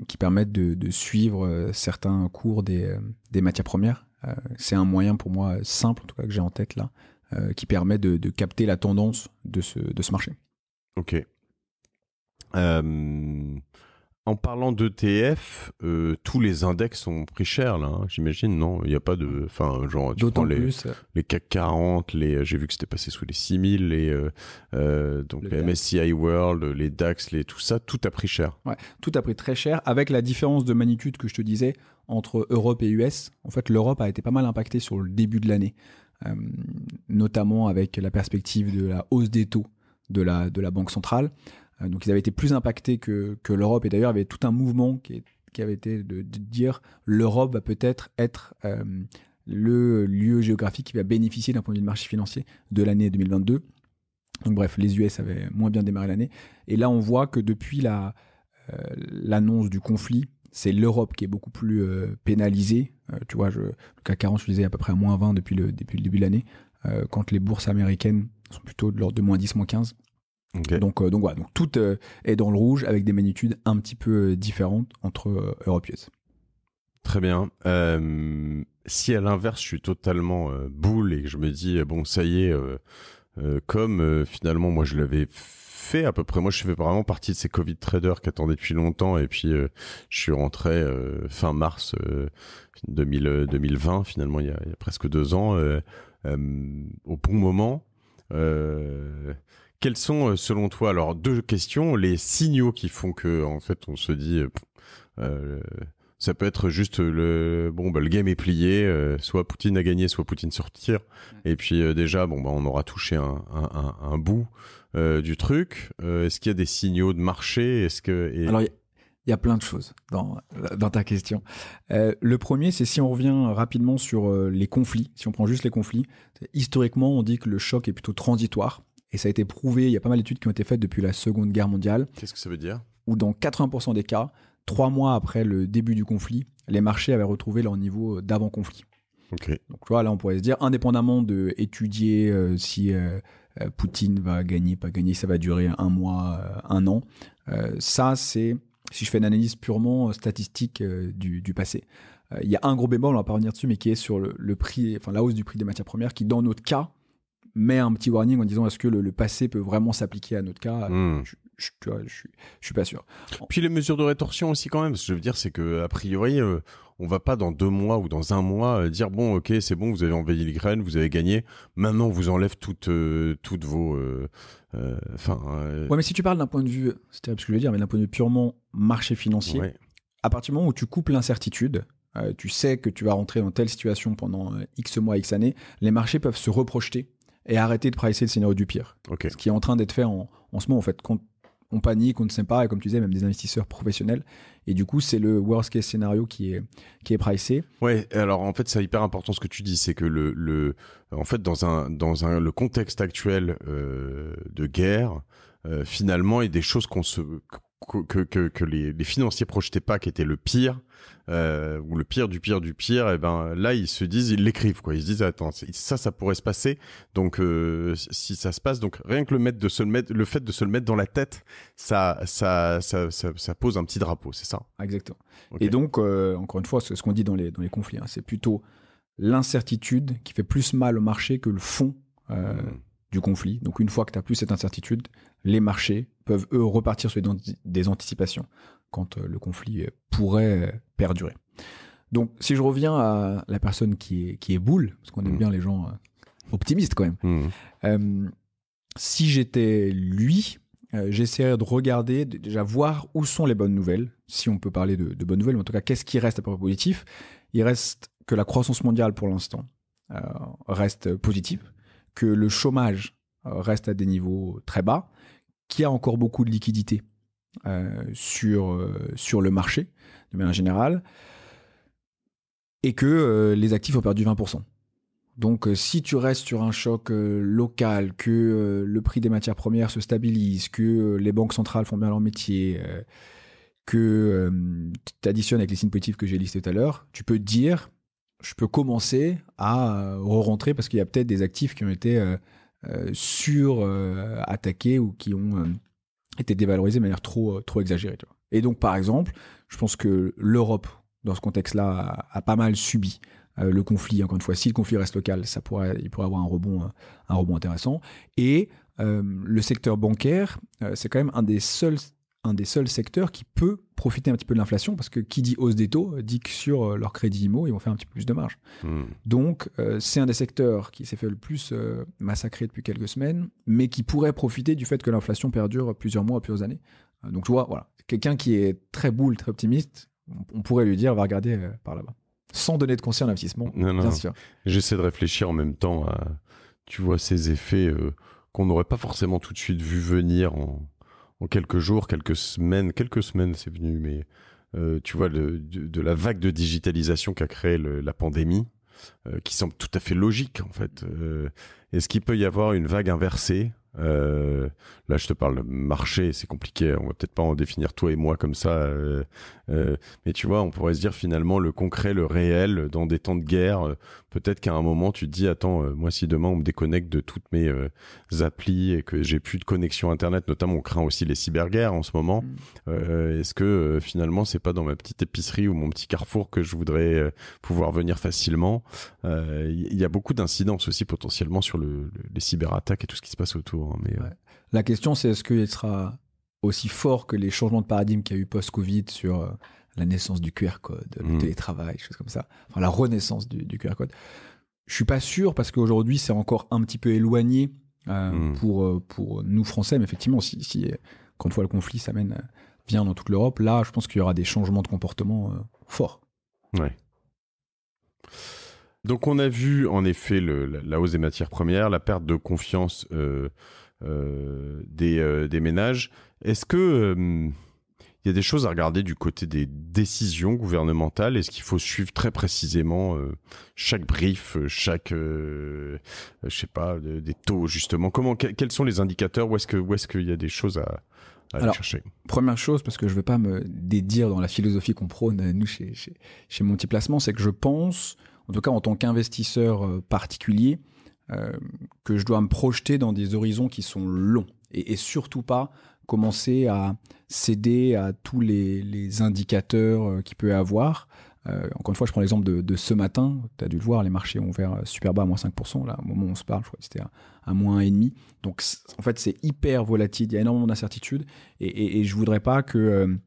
qui permettent de suivre certains cours des matières premières. C'est un moyen pour moi simple, en tout cas que j'ai en tête là, qui permet de capter la tendance de ce marché. Ok. En parlant d'ETF, tous les index ont pris cher là, hein, j'imagine, non? Il n'y a pas de... Enfin, genre, tu prends les CAC 40, j'ai vu que c'était passé sous les 6000, donc les MSCI World, les DAX, tout ça, tout a pris cher. Ouais, tout a pris très cher, avec la différence de magnitude que je te disais entre Europe et US. En fait, l'Europe a été pas mal impactée sur le début de l'année, notamment avec la perspective de la hausse des taux de la Banque centrale. Donc ils avaient été plus impactés que l'Europe, et d'ailleurs il y avait tout un mouvement qui avait été de dire l'Europe va peut-être être le lieu géographique qui va bénéficier d'un point de vue de marché financier de l'année 2022. Donc bref, les US avaient moins bien démarré l'année, et là on voit que depuis l'annonce du conflit, c'est l'Europe qui est beaucoup plus pénalisée. Tu vois, le CAC 40, je disais, à peu près à moins 20 depuis le début de l'année. quand les bourses américaines sont plutôt de l'ordre de moins 10, moins 15. Okay. Donc voilà, donc tout est dans le rouge avec des magnitudes un petit peu différentes entre Europe et US. Très bien. Si à l'inverse, je suis totalement boule et que je me dis, bon, ça y est, finalement, moi, je l'avais fait à peu près. Moi, je fais vraiment partie de ces Covid traders qui attendaient depuis longtemps et puis je suis rentré fin mars 2020, finalement, il y a presque 2 ans, au bon moment. Quels sont, selon toi, alors 2 questions, les signaux qui font que, en fait, on se dit, ça peut être juste le game est plié, soit Poutine a gagné, soit Poutine sortir, et puis déjà, on aura touché un bout du truc. Est-ce qu'il y a des signaux de marché? Alors, il y a plein de choses dans ta question. Le premier, c'est si on revient rapidement sur les conflits, si on prend juste les conflits, historiquement, on dit que le choc est plutôt transitoire. Et ça a été prouvé, il y a pas mal d'études qui ont été faites depuis la Seconde Guerre mondiale. Qu'est-ce que ça veut dire? Où dans 80% des cas, 3 mois après le début du conflit, les marchés avaient retrouvé leur niveau d'avant-conflit. Okay. Donc tu vois, là on pourrait se dire, indépendamment de étudier si Poutine va gagner, pas gagner, ça va durer 1 mois, 1 an. Ça c'est, si je fais une analyse purement statistique du passé. Il y a un gros bémol, on va pas revenir dessus, mais qui est sur le prix, enfin la hausse du prix des matières premières, qui dans notre cas met un petit warning en disant est-ce que le passé peut vraiment s'appliquer à notre cas. Je suis pas sûr. Puis les mesures de rétorsion aussi quand même. Ce que je veux dire, c'est que a priori, on va pas dans 2 mois ou dans 1 mois dire bon, ok, c'est bon, vous avez envahi l'Ukraine, vous avez gagné. Maintenant, on vous enlève toutes vos. Ouais, mais si tu parles d'un point de vue, c'est terrible ce que je veux dire, mais d'un point de vue purement marché financier, à partir du moment où tu coupes l'incertitude. Tu sais que tu vas rentrer dans telle situation pendant X mois, X années, les marchés peuvent se reprojeter et arrêter de pricer le scénario du pire. Okay. Ce qui est en train d'être fait en ce moment, en fait. Quand on panique, on ne sait pas, et comme tu disais, même des investisseurs professionnels. Et du coup, c'est le worst case scénario qui est pricé. Ouais, alors en fait, c'est hyper important ce que tu dis, c'est que en fait, dans le contexte actuel de guerre, finalement, il y a des choses que les financiers projetaient pas, qui étaient le pire, ou le pire du pire du pire, et ben là ils se disent, ils l'écrivent quoi, ils se disent attends, ça pourrait se passer, donc si ça se passe, donc rien que le fait de se le mettre dans la tête, ça pose un petit drapeau, c'est ça? Exactement. Okay. Et donc encore une fois, ce qu'on dit dans les conflits, hein, c'est plutôt l'incertitude qui fait plus mal au marché que le fond du conflit. Donc une fois que tu n'as plus cette incertitude, les marchés peuvent eux repartir sur des anticipations quand le conflit pourrait perdurer. Donc si je reviens à la personne qui est boule, parce qu'on aime bien les gens optimistes quand même, si j'étais lui, j'essaierais de regarder, déjà voir où sont les bonnes nouvelles, si on peut parler de bonnes nouvelles, mais en tout cas qu'est-ce qui reste à peu près positif. Il reste que la croissance mondiale pour l'instant reste positive, que le chômage reste à des niveaux très bas, qu'il y a encore beaucoup de liquidités sur le marché, de manière générale, et que les actifs ont perdu 20%. Donc si tu restes sur un choc local, que le prix des matières premières se stabilise, que les banques centrales font bien leur métier, que tu additionnes avec les signes positifs que j'ai listés tout à l'heure, tu peux te dire, je peux commencer à re-rentrer parce qu'il y a peut-être des actifs qui ont été sur-attaqués ou qui ont été dévalorisés de manière trop exagérée. Tu vois. Et donc, par exemple, je pense que l'Europe, dans ce contexte-là, a pas mal subi le conflit. Encore une fois, si le conflit reste local, il pourrait avoir un rebond intéressant. Et le secteur bancaire, c'est quand même un des seuls secteurs qui peut profiter un petit peu de l'inflation, parce que qui dit hausse des taux dit que sur leur crédit IMO, ils vont faire un petit peu plus de marge. Donc, c'est un des secteurs qui s'est fait le plus massacrer depuis quelques semaines, mais qui pourrait profiter du fait que l'inflation perdure plusieurs mois, plusieurs années. Donc, tu vois, voilà, quelqu'un qui est très boule, très optimiste, on pourrait lui dire, va regarder par là-bas. Sans donner de conseil en investissement, bien sûr. J'essaie de réfléchir en même temps à, tu vois, ces effets qu'on n'aurait pas forcément tout de suite vu venir en quelques jours, quelques semaines, c'est venu, mais tu vois, de la vague de digitalisation qu'a créé la pandémie, qui semble tout à fait logique, en fait. Est-ce qu'il peut y avoir une vague inversée ? Là, je te parle de marché, c'est compliqué, on va peut-être pas en définir toi et moi comme ça, mais tu vois, on pourrait se dire finalement le concret, le réel, dans des temps de guerre, peut-être qu'à un moment, tu te dis, attends, moi, si demain on me déconnecte de toutes mes applis et que j'ai plus de connexion Internet, notamment on craint aussi les cyberguerres en ce moment, est-ce que finalement, c'est pas dans ma petite épicerie ou mon petit carrefour que je voudrais pouvoir venir facilement? Il y a beaucoup d'incidences aussi potentiellement sur les cyberattaques et tout ce qui se passe autour. Hein, mais, La question, c'est est-ce qu'il sera aussi fort que les changements de paradigme qu'il y a eu post-Covid sur la naissance du QR code, le télétravail, choses comme ça, enfin la renaissance du QR code. Je suis pas sûr parce qu'aujourd'hui c'est encore un petit peu éloigné pour nous Français, mais effectivement si quand une fois le conflit vient dans toute l'Europe, là je pense qu'il y aura des changements de comportement forts. Ouais. Donc on a vu en effet la hausse des matières premières, la perte de confiance des ménages. Est-ce que il y a des choses à regarder du côté des décisions gouvernementales? Est-ce qu'il faut suivre très précisément chaque brief, je sais pas, des taux justement? Quels sont les indicateurs? Où est-ce qu'il y a des choses à aller chercher? Première chose, parce que je ne veux pas me dédire dans la philosophie qu'on prône nous chez Multiplacement, c'est que je pense, en tout cas en tant qu'investisseur particulier, que je dois me projeter dans des horizons qui sont longs et surtout pas commencer à céder à tous les indicateurs qu'il peut y avoir. Encore une fois, je prends l'exemple de ce matin. Tu as dû le voir, les marchés ont ouvert super bas, à moins 5%. Là, au moment où on se parle, je crois que c'était à moins 1,5%. Donc, en fait, c'est hyper volatile. Il y a énormément d'incertitudes. Et je ne voudrais pas que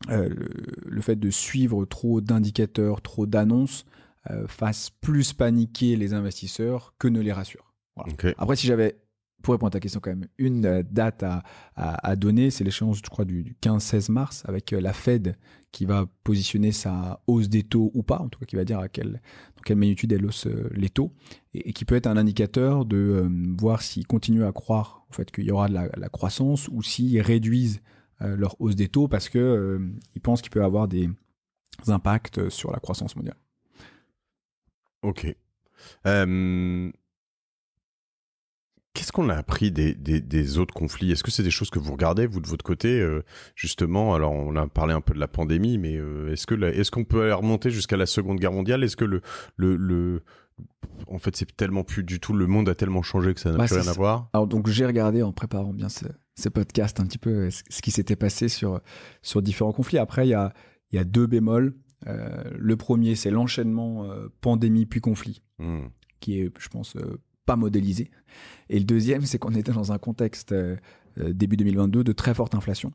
le fait de suivre trop d'indicateurs, trop d'annonces, fasse plus paniquer les investisseurs que ne les rassure. Voilà. Okay. Après, si j'avais, pour répondre à ta question quand même, une date à donner, c'est l'échéance, je crois, du 15-16 mars, avec la Fed qui va positionner sa hausse des taux ou pas, en tout cas qui va dire dans quelle magnitude elle hausse les taux, et qui peut être un indicateur de voir s'ils continuent à croire en fait, qu'il y aura de la croissance ou s'ils réduisent leur hausse des taux parce qu'ils pensent qu'il peut y avoir des impacts sur la croissance mondiale. Ok. Qu'est-ce qu'on a appris des autres conflits? Est-ce que c'est des choses que vous regardez, vous, de votre côté, justement? Alors, on a parlé un peu de la pandémie, mais est-ce qu'on peut aller remonter jusqu'à la Seconde Guerre mondiale? Est-ce que en fait, c'est tellement plus du tout, le monde a tellement changé que ça n'a plus rien à voir? Alors, donc, j'ai regardé en préparant bien ce podcast un petit peu ce qui s'était passé sur différents conflits. Après, il y a deux bémols. Le premier, c'est l'enchaînement pandémie puis conflit, qui est, je pense, pas modélisé. Et le deuxième, c'est qu'on était dans un contexte début 2022 de très forte inflation,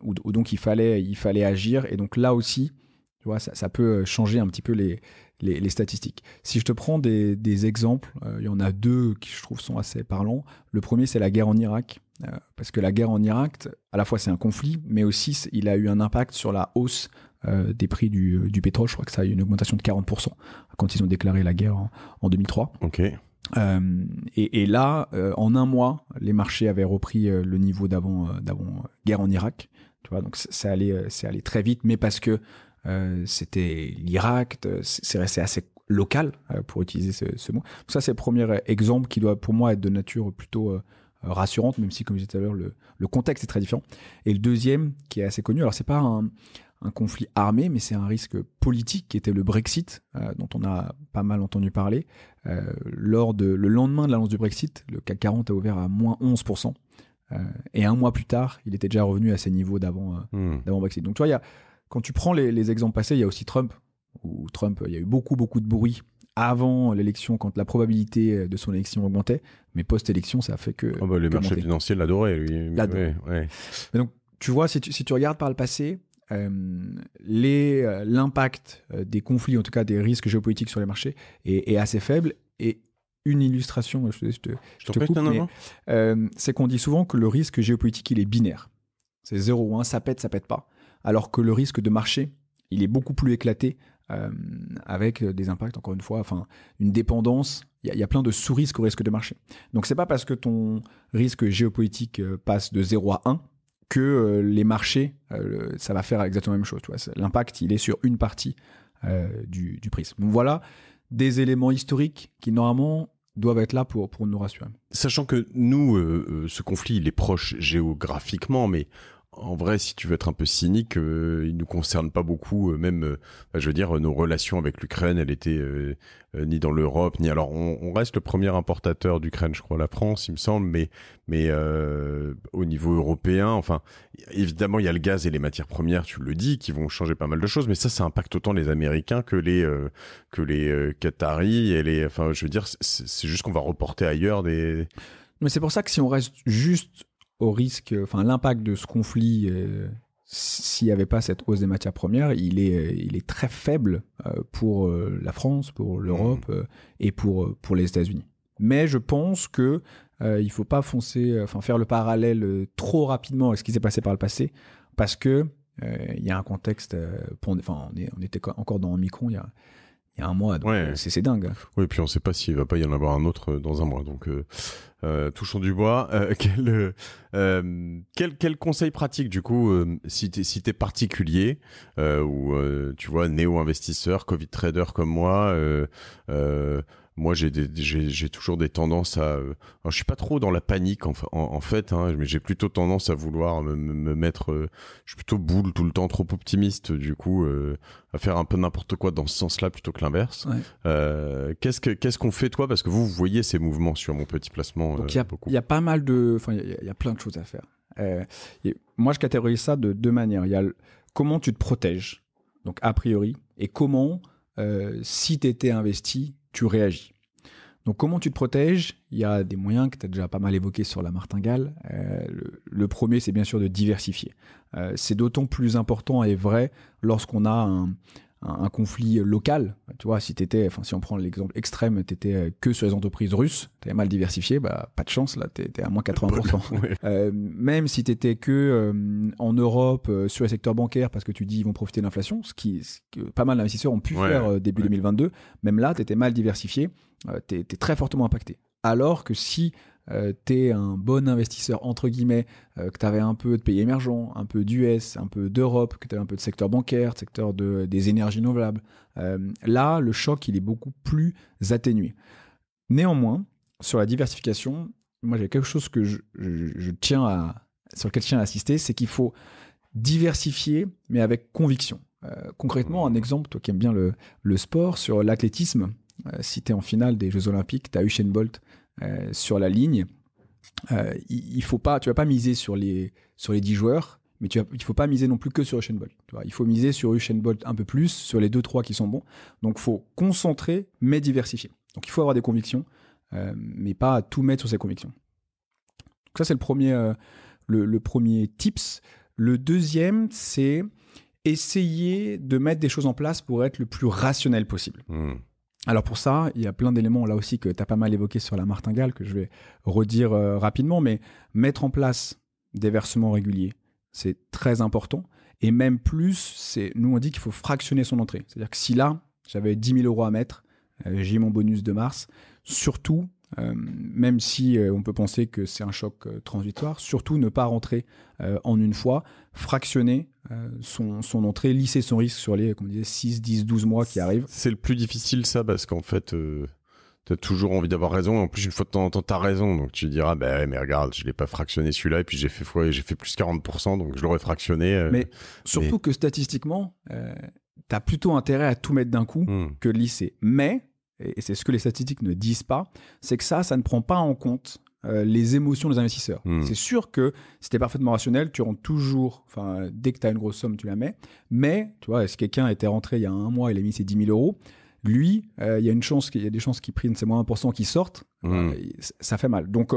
où donc il fallait agir. Et donc là aussi, tu vois, ça peut changer un petit peu les statistiques. Si je te prends des exemples, il y en a deux qui, je trouve, sont assez parlants. Le premier, c'est la guerre en Irak. Parce que la guerre en Irak, à la fois c'est un conflit, mais aussi il a eu un impact sur la hausse des prix du pétrole. Je crois que ça a eu une augmentation de 40% quand ils ont déclaré la guerre en 2003. Ok. Et là, en un mois, les marchés avaient repris le niveau d'avant guerre en Irak. Tu vois, donc c'est allé très vite, mais parce que c'était l'Irak, c'est resté assez local pour utiliser ce mot. Donc ça, c'est le premier exemple qui doit pour moi être de nature plutôt rassurante, même si, comme je disais tout à l'heure, le contexte est très différent. Et le deuxième, qui est assez connu, alors c'est pas un conflit armé, mais c'est un risque politique qui était le Brexit, dont on a pas mal entendu parler. Le lendemain de l'annonce du Brexit, le CAC 40 a ouvert à moins 11%. Et un mois plus tard, il était déjà revenu à ses niveaux d'avant Brexit. Donc tu vois, quand tu prends les exemples passés, il y a aussi Trump, où Trump, il y a eu beaucoup de bruit avant l'élection, quand la probabilité de son élection augmentait, mais post-élection, ça a fait que... les marchés financiers l'adoraient, lui. L'adoraient. Ouais. Mais donc, tu vois, si tu regardes par le passé, l'impact des conflits, en tout cas des risques géopolitiques sur les marchés, est assez faible. Et une illustration, je te coupe, mais c'est qu'on dit souvent que le risque géopolitique, il est binaire. C'est 0 ou 1, ça pète pas. Alors que le risque de marché, il est beaucoup plus éclaté, avec des impacts, encore une fois, enfin, une dépendance. Il y a plein de sous-risques au risque de marché. Donc, c'est pas parce que ton risque géopolitique passe de 0 à 1 que les marchés, ça va faire exactement la même chose. Tu vois. L'impact, il est sur une partie du prisme. Donc, voilà des éléments historiques qui, normalement, doivent être là pour nous rassurer. Sachant que nous, ce conflit, il est proche géographiquement, mais en vrai, si tu veux être un peu cynique, il nous concerne pas beaucoup. Je veux dire, nos relations avec l'Ukraine, elle était ni dans l'Europe, ni alors on reste le premier importateur d'Ukraine, je crois, la France, il me semble, mais au niveau européen, enfin, évidemment, il y a le gaz et les matières premières, tu le dis, qui vont changer pas mal de choses, mais ça impacte autant les Américains que les Qataris et les. Enfin, je veux dire, c'est juste qu'on va reporter ailleurs des. Mais c'est pour ça que si on reste juste au risque, enfin l'impact de ce conflit, s'il n'y avait pas cette hausse des matières premières, il est très faible pour la France, pour l'Europe et pour les États-Unis. Mais je pense que il faut pas faire le parallèle trop rapidement avec ce qui s'est passé par le passé, parce que il y a un contexte. On était encore dans Omicron il y a un mois, donc c'est dingue. Oui, puis on ne sait pas s'il va pas y en avoir un autre dans un mois, donc touchons du bois. Quel conseil pratique du coup, si t'es particulier ou tu vois néo-investisseur, Covid trader comme moi. Moi, j'ai toujours des tendances à. Alors, je suis pas trop dans la panique en fait, hein, mais j'ai plutôt tendance à vouloir me mettre. Je suis plutôt boule tout le temps, trop optimiste, du coup, à faire un peu n'importe quoi dans ce sens-là plutôt que l'inverse. Ouais. Qu'est-ce qu'on fait toi, parce que vous voyez ces mouvements sur mon petit placement. Donc il y a pas mal de, enfin il y a plein de choses à faire. Moi, je catégorise ça de deux manières. Il y a comment tu te protèges, donc a priori, et comment si tu étais investi, tu réagis. Donc, comment tu te protèges? Il y a des moyens que tu as déjà pas mal évoqués sur la martingale. Le premier, c'est bien sûr de diversifier. C'est d'autant plus important et vrai lorsqu'on a un conflit local. Tu vois, si on prend l'exemple extrême, tu étais que sur les entreprises russes, tu avais mal diversifié, pas de chance, là, tu étais à moins 80%. Ouais. Même si tu étais que en Europe, sur les secteurs bancaires, parce que tu dis ils vont profiter de l'inflation, ce que pas mal d'investisseurs ont pu faire début 2022, même là, tu étais mal diversifié, tu es très fortement impacté. Alors que si t'es un bon investisseur, entre guillemets, que t'avais un peu de pays émergents, un peu d'US, un peu d'Europe, que t'avais un peu de secteur bancaire, secteur des énergies renouvelables, là, le choc, il est beaucoup plus atténué. Néanmoins, sur la diversification, moi, j'ai quelque chose que sur lequel je tiens à insister, c'est qu'il faut diversifier, mais avec conviction. Concrètement, un exemple, toi qui aimes bien le sport, sur l'athlétisme, si t'es en finale des Jeux Olympiques, t'as Usain Bolt sur la ligne, tu vas pas miser sur les 10 joueurs, mais il faut pas miser non plus que sur Usain Bolt. Tu vois, il faut miser sur Usain Bolt un peu plus, sur les 2-3 qui sont bons. Donc, il faut concentrer, mais diversifier. Donc, il faut avoir des convictions, mais pas tout mettre sur ses convictions. Donc, ça, c'est le premier tips. Le deuxième, c'est essayer de mettre des choses en place pour être le plus rationnel possible. Alors pour ça, il y a plein d'éléments là aussi que tu as pas mal évoqué sur la martingale, que je vais redire rapidement, mais mettre en place des versements réguliers, c'est très important. Et même plus, nous on dit qu'il faut fractionner son entrée. C'est-à-dire que si là, j'avais 10 000 € à mettre, j'ai mon bonus de mars, surtout, même si on peut penser que c'est un choc transitoire, surtout ne pas rentrer en une fois, fractionner son entrée, lisser son risque sur les, comme on disait, 6, 10, 12 mois qui arrivent. C'est le plus difficile ça, parce qu'en fait, t'as toujours envie d'avoir raison, et en plus une fois de temps en temps t'as raison, donc tu diras mais regarde, je l'ai pas fractionné celui-là, et puis j'ai fait plus 40%, donc je l'aurais fractionné. Mais surtout que statistiquement, t'as plutôt intérêt à tout mettre d'un coup que de lisser. Mais, et c'est ce que les statistiques ne disent pas, c'est que ça ne prend pas en compte les émotions des investisseurs. C'est sûr que si t'es parfaitement rationnel, tu rentres toujours, dès que tu as une grosse somme, tu la mets. Mais, tu vois, si quelqu'un était rentré il y a un mois, il a mis ses 10 000 €, lui, il y a des chances qu'il prenne ses moins 1% qui sortent. Ça fait mal. Donc,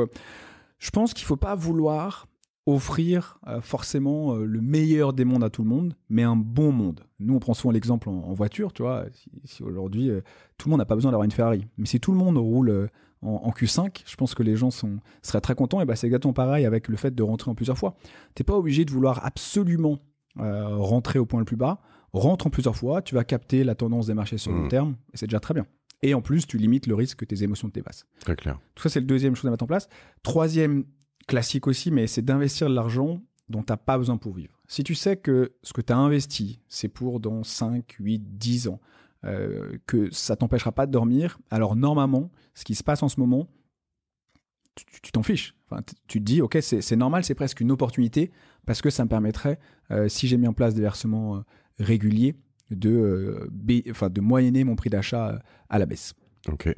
je pense qu'il ne faut pas vouloir offrir forcément le meilleur des mondes à tout le monde, mais un bon monde. Nous, on prend souvent l'exemple en voiture, tu vois. Si aujourd'hui, tout le monde n'a pas besoin d'avoir une Ferrari. Mais si tout le monde roule en Q5, je pense que les gens seraient très contents. Et c'est exactement pareil avec le fait de rentrer en plusieurs fois. Tu n'es pas obligé de vouloir absolument rentrer au point le plus bas. Rentre en plusieurs fois, tu vas capter la tendance des marchés sur le long terme, et c'est déjà très bien. Et en plus, tu limites le risque que tes émotions te dépassent. Très clair. Tout ça, c'est le deuxième chose à mettre en place. Troisième, classique aussi, mais c'est d'investir de l'argent dont tu n'as pas besoin pour vivre. Si tu sais que ce que tu as investi, c'est pour dans 5, 8, 10 ans, que ça ne t'empêchera pas de dormir, alors normalement, ce qui se passe en ce moment, tu t'en fiches. Enfin, tu te dis, ok, c'est normal, c'est presque une opportunité parce que ça me permettrait, si j'ai mis en place des versements réguliers, de moyenner mon prix d'achat à la baisse. Ok.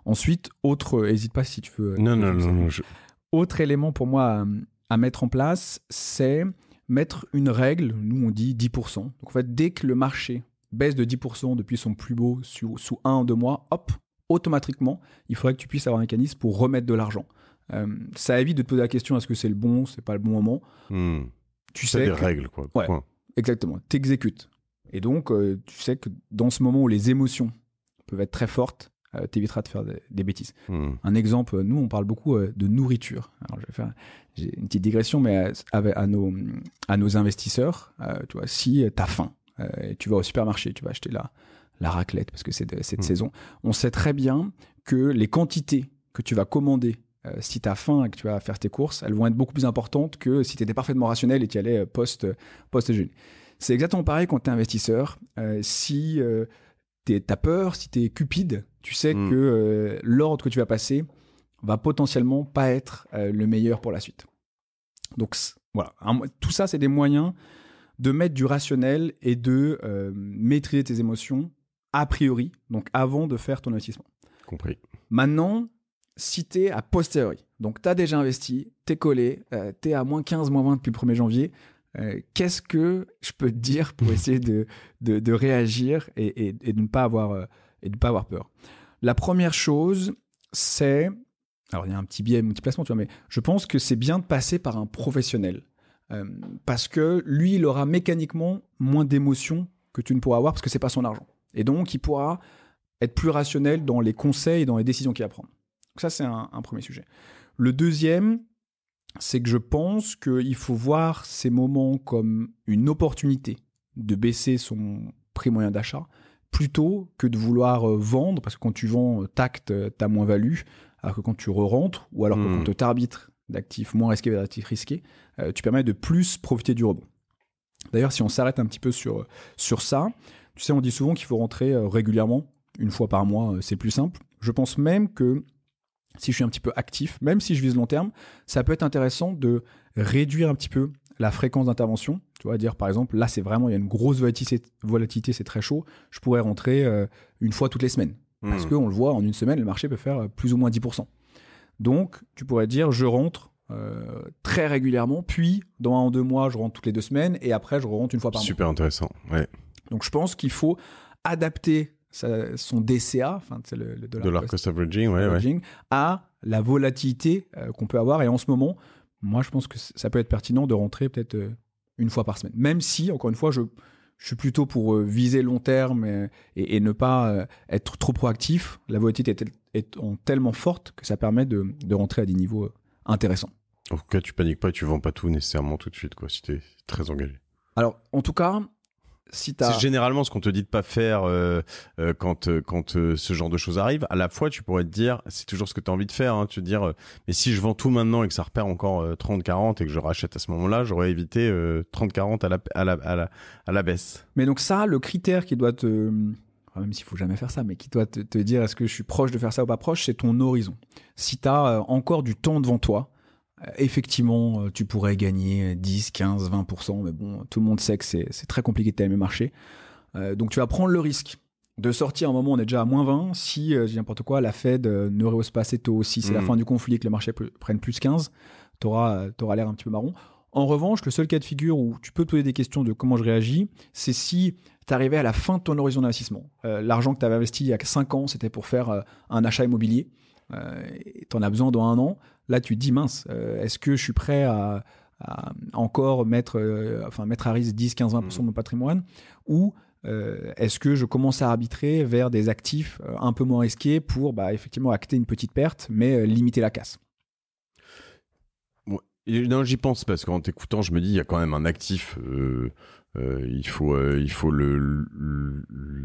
Ensuite, hésite pas si tu veux. Non. Autre élément pour moi à mettre en place, c'est mettre une règle. Nous, on dit 10%. Donc, en fait, dès que le marché baisse de 10% depuis son plus beau sous 1 ou 2 mois, hop, automatiquement, il faudrait que tu puisses avoir un mécanisme pour remettre de l'argent. Ça évite de te poser la question, est-ce que c'est le bon, c'est pas le bon moment. Tu sais des règles, quoi. Ouais, exactement. T'exécutes. Et donc, tu sais que dans ce moment où les émotions peuvent être très fortes, t'éviteras de faire des bêtises. Un exemple, nous, on parle beaucoup de nourriture. Alors, j'ai une petite digression, mais à nos investisseurs, tu vois, si t'as faim, et tu vas au supermarché, tu vas acheter la raclette parce que c'est cette saison, on sait très bien que les quantités que tu vas commander si tu as faim et que tu vas faire tes courses, elles vont être beaucoup plus importantes que si tu étais parfaitement rationnel et tu y allais post-déjeuner. C'est exactement pareil quand tu es investisseur. Si tu as peur, si tu es cupide, tu sais que l'ordre que tu vas passer va potentiellement pas être le meilleur pour la suite. Donc voilà, tout ça, c'est des moyens de mettre du rationnel et de maîtriser tes émotions a priori, donc avant de faire ton investissement. Compris. Maintenant, si tu es à posteriori, donc tu as déjà investi, tu es collé, tu es à moins 15, moins 20 depuis le 1er janvier, qu'est-ce que je peux te dire pour essayer de réagir et de ne pas avoir peur? La première chose, c'est... Alors, il y a un petit biais, un petit placement, tu vois, mais je pense que c'est bien de passer par un professionnel. Parce que lui, il aura mécaniquement moins d'émotions que tu ne pourras avoir parce que c'est pas son argent. Et donc, il pourra être plus rationnel dans les conseils et dans les décisions qu'il va prendre. Donc ça, c'est un premier sujet. Le deuxième, c'est que je pense qu'il faut voir ces moments comme une opportunité de baisser son prix moyen d'achat plutôt que de vouloir vendre, parce que quand tu vends, t'actes ta moins-value, alors que quand tu re-rentres, ou alors que quand tu arbitres d'actifs moins risqués vers d'actifs risqués, tu permets de plus profiter du rebond. D'ailleurs, si on s'arrête un petit peu sur ça, tu sais, on dit souvent qu'il faut rentrer régulièrement, une fois par mois, c'est plus simple. Je pense même que si je suis un petit peu actif, même si je vise long terme, ça peut être intéressant de réduire un petit peu la fréquence d'intervention. Tu vois, dire par exemple, là, c'est vraiment, il y a une grosse volatilité, c'est très chaud, je pourrais rentrer une fois toutes les semaines. Parce qu'on le voit, en une semaine, le marché peut faire plus ou moins 10%. Donc, tu pourrais dire, je rentre très régulièrement, puis dans 1 ou 2 mois, je rentre toutes les 2 semaines, et après, je rentre une fois par mois. Super intéressant, ouais. Donc, je pense qu'il faut adapter son DCA, enfin, c'est le dollar cost averaging, à la volatilité qu'on peut avoir. Et en ce moment, moi, je pense que ça peut être pertinent de rentrer peut-être une fois par semaine. Même si, encore une fois, je suis plutôt pour viser long terme et ne pas être trop proactif. La volatilité est tellement forte que ça permet de rentrer à des niveaux intéressants. En tout cas, tu paniques pas et tu vends pas tout nécessairement tout de suite, quoi, si tu es très engagé. Alors, en tout cas, c'est généralement ce qu'on te dit de pas faire quand ce genre de choses arrive. À la fois, tu pourrais te dire, c'est toujours ce que tu as envie de faire, hein, te dire, mais si je vends tout maintenant et que ça repère encore 30-40 et que je rachète à ce moment-là, j'aurais évité 30-40 à la baisse. Mais donc ça, le critère qui doit même s'il faut jamais faire ça, mais qui doit te dire est-ce que je suis proche de faire ça ou pas proche, c'est ton horizon. Si tu as encore du temps devant toi, effectivement, tu pourrais gagner 10, 15, 20%, mais bon, tout le monde sait que c'est très compliqué de timer le marché. Donc, tu vas prendre le risque de sortir à un moment où on est déjà à moins 20. Si, je dis n'importe quoi, la Fed ne rehausse pas assez tôt, si c'est la fin du conflit et que le marché prenne plus 15, tu auras l'air un petit peu marron. En revanche, le seul cas de figure où tu peux te poser des questions de comment je réagis, c'est si tu arrivais à la fin de ton horizon d'investissement. L'argent que tu avais investi il y a 5 ans, c'était pour faire un achat immobilier. Tu en as besoin dans 1 an. Là, tu te dis, mince, est-ce que je suis prêt à encore mettre à risque 10, 15, 20% de mon patrimoine, ou est-ce que je commence à arbitrer vers des actifs un peu moins risqués pour effectivement acter une petite perte, mais limiter la casse? Non, j'y pense parce qu'en t'écoutant, je me dis, il y a quand même un actif, il faut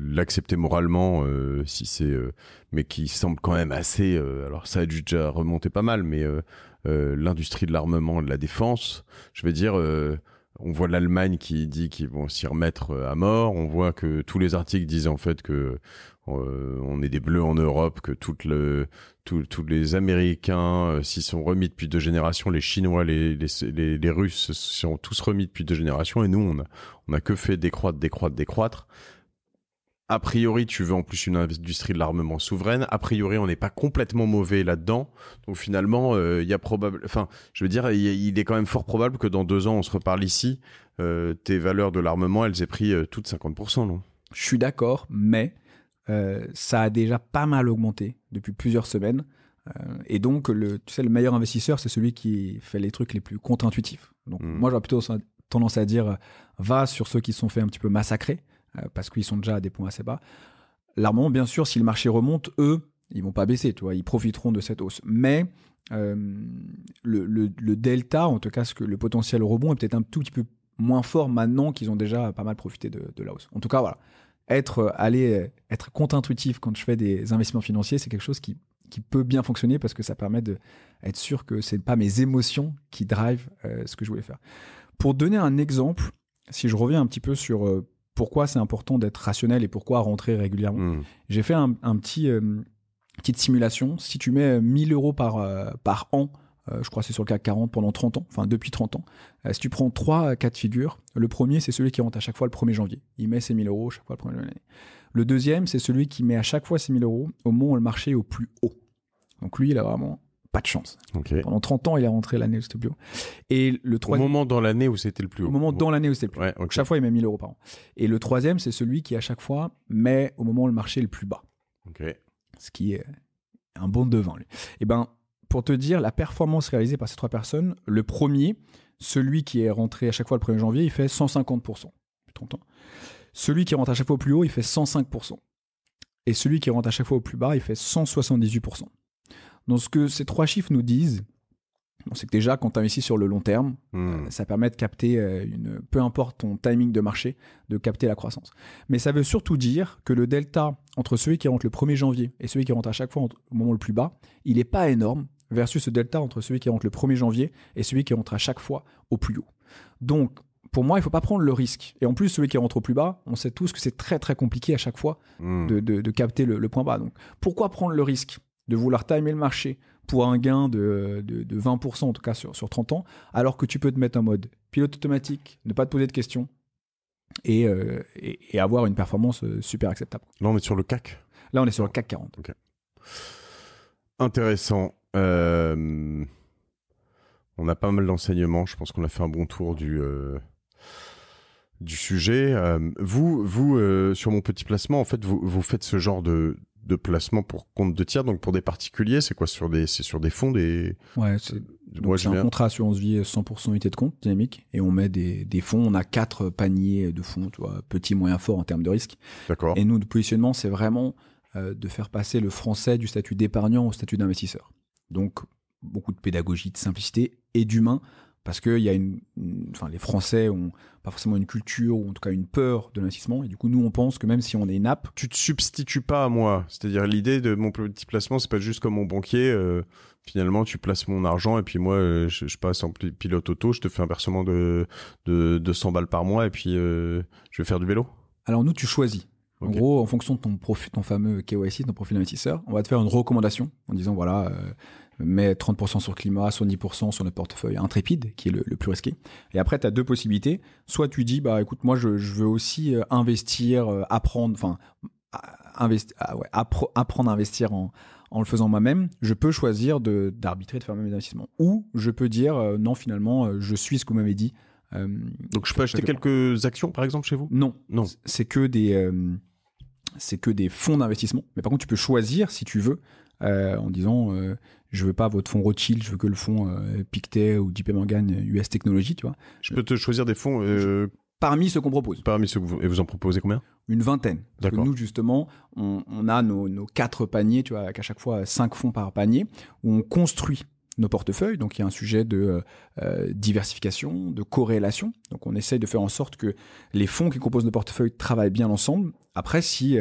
l'accepter moralement, si c'est, mais qui semble quand même assez. Alors ça a dû déjà remonter pas mal, mais l'industrie de l'armement, de la défense, je veux dire. On voit l'Allemagne qui dit qu'ils vont s'y remettre à mort. On voit que tous les articles disent en fait que on est des bleus en Europe, que tous les Américains s'y sont remis depuis 2 générations, les Chinois, les Russes s'y sont tous remis depuis 2 générations, et nous, on a que fait décroître. A priori, tu veux en plus une industrie de l'armement souveraine. A priori, on n'est pas complètement mauvais là-dedans. Donc finalement, il y a il est quand même fort probable que dans 2 ans, on se reparle ici. Tes valeurs de l'armement, elles aient pris toutes 50%, non? Je suis d'accord, mais ça a déjà pas mal augmenté depuis plusieurs semaines. Et donc, le meilleur investisseur, c'est celui qui fait les trucs les plus contre-intuitifs. Donc, moi, j'aurais plutôt tendance à dire, va sur ceux qui se sont fait un petit peu massacrer, parce qu'ils sont déjà à des points assez bas. L'armement, bien sûr, si le marché remonte, eux, ils vont pas baisser, tu vois, ils profiteront de cette hausse. Mais le delta, en tout cas, le potentiel rebond est peut-être un tout petit peu moins fort maintenant qu'ils ont déjà pas mal profité de la hausse. En tout cas, voilà, être contre-intuitif quand je fais des investissements financiers, c'est quelque chose qui peut bien fonctionner parce que ça permet d'être sûr que c'est pas mes émotions qui drivent ce que je voulais faire. Pour donner un exemple, si je reviens un petit peu sur pourquoi c'est important d'être rationnel et pourquoi rentrer régulièrement, j'ai fait petite simulation. Si tu mets 1 000 € par an, je crois que c'est sur le CAC 40 pendant 30 ans, enfin depuis 30 ans, si tu prends 3 cas de figure, le premier, c'est celui qui rentre à chaque fois le 1er janvier. Il met ses 1 000 € chaque fois le 1er janvier. Le deuxième, c'est celui qui met à chaque fois ses 1 000 € au moment où le marché est au plus haut. Donc lui, il a vraiment pas de chance. Okay. Pendant 30 ans, il est rentré l'année où c'était le plus haut. Et le troisième, au moment dans l'année où c'était le plus haut. Au moment dans l'année où c'était le plus haut. Ouais, okay. Chaque fois, il met 1 000 € par an. Et le troisième, c'est celui qui, à chaque fois, met au moment où le marché est le plus bas. Okay. Ce qui est un bon devin, lui. Et ben, pour te dire, la performance réalisée par ces 3 personnes, le premier, celui qui est rentré à chaque fois le 1er janvier, il fait 150%. Depuis 30 ans. Celui qui rentre à chaque fois au plus haut, il fait 105%. Et celui qui rentre à chaque fois au plus bas, il fait 178%. Donc, ce que ces 3 chiffres nous disent, c'est que déjà, quand tu investis sur le long terme, ça permet de capter, peu importe ton timing de marché, de capter la croissance. Mais ça veut surtout dire que le delta entre celui qui rentre le 1er janvier et celui qui rentre à chaque fois au moment le plus bas, il n'est pas énorme versus ce delta entre celui qui rentre le 1er janvier et celui qui rentre à chaque fois au plus haut. Donc, pour moi, il ne faut pas prendre le risque. Et en plus, celui qui rentre au plus bas, on sait tous que c'est très, très compliqué à chaque fois de capter le point bas. Donc, pourquoi prendre le risque de vouloir timer le marché pour un gain de 20%, en tout cas sur 30 ans, alors que tu peux te mettre en mode pilote automatique, ne pas te poser de questions et avoir une performance super acceptable. Là, on est sur le CAC. Là, on est sur le CAC 40. Okay. Intéressant. On a pas mal d'enseignements. Je pense qu'on a fait un bon tour du sujet. Vous, sur mon petit placement, en fait, vous faites ce genre de placement pour compte de tiers, donc pour des particuliers, c'est quoi c'est sur des fonds Ouais, c'est un contrat assurance vie 100% unité de compte dynamique et on met des fonds, on a 4 paniers de fonds, tu vois, petit, moyen, fort en termes de risque. D'accord. Et nous, le positionnement, c'est vraiment de faire passer le français du statut d'épargnant au statut d'investisseur. Donc, beaucoup de pédagogie, de simplicité et d'humain, parce que les Français ont pas forcément une culture ou en tout cas une peur de l'investissement. Et du coup, nous, on pense que même si on est une app... Tu te substitues pas à moi. C'est-à-dire, l'idée de mon petit placement, c'est pas juste comme mon banquier. Finalement, tu places mon argent et puis moi, je passe en pilote auto, je te fais un versement de 200 balles par mois et puis je vais faire du vélo. Alors nous, tu choisis. En Okay. gros, en fonction de ton fameux KYC, ton profil d'investisseur, on va te faire une recommandation en disant, voilà... mets 30% sur le climat, 70% sur le portefeuille intrépide, qui est le plus risqué. Et après, tu as 2 possibilités. Soit tu dis, bah écoute, moi, je veux aussi investir, apprendre à investir en le faisant moi-même. Je peux choisir d'arbitrer, de faire mes investissements. Ou je peux dire, non, finalement, je suis ce que vous m'avez dit. Donc, je peux acheter quelques actions, par exemple, chez vous ? Non. C'est que des fonds d'investissement. Mais par contre, tu peux choisir, si tu veux, en disant je veux pas votre fonds Rothschild, je veux que le fonds Pictet ou JP Morgan US Technology, tu vois. Je peux te choisir des fonds parmi ceux qu'on propose. Et vous en proposez combien ? Une vingtaine. Parce D'accord. que nous, justement, on a nos 4 paniers, tu vois, avec à chaque fois 5 fonds par panier, où on construit nos portefeuilles. Donc, il y a un sujet de diversification, de corrélation. Donc, on essaye de faire en sorte que les fonds qui composent nos portefeuilles travaillent bien ensemble. Après, si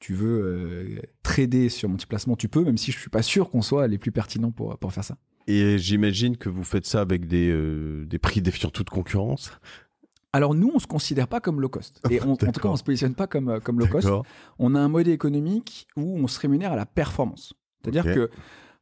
tu veux trader sur mon petit placement, tu peux, même si je ne suis pas sûr qu'on soit les plus pertinents pour faire ça. Et j'imagine que vous faites ça avec des prix défiant toute concurrence. Alors nous, on se considère pas comme low cost. Et en tout cas, on se positionne pas comme low cost. D'accord. On a un modèle économique où on se rémunère à la performance. C'est-à-dire que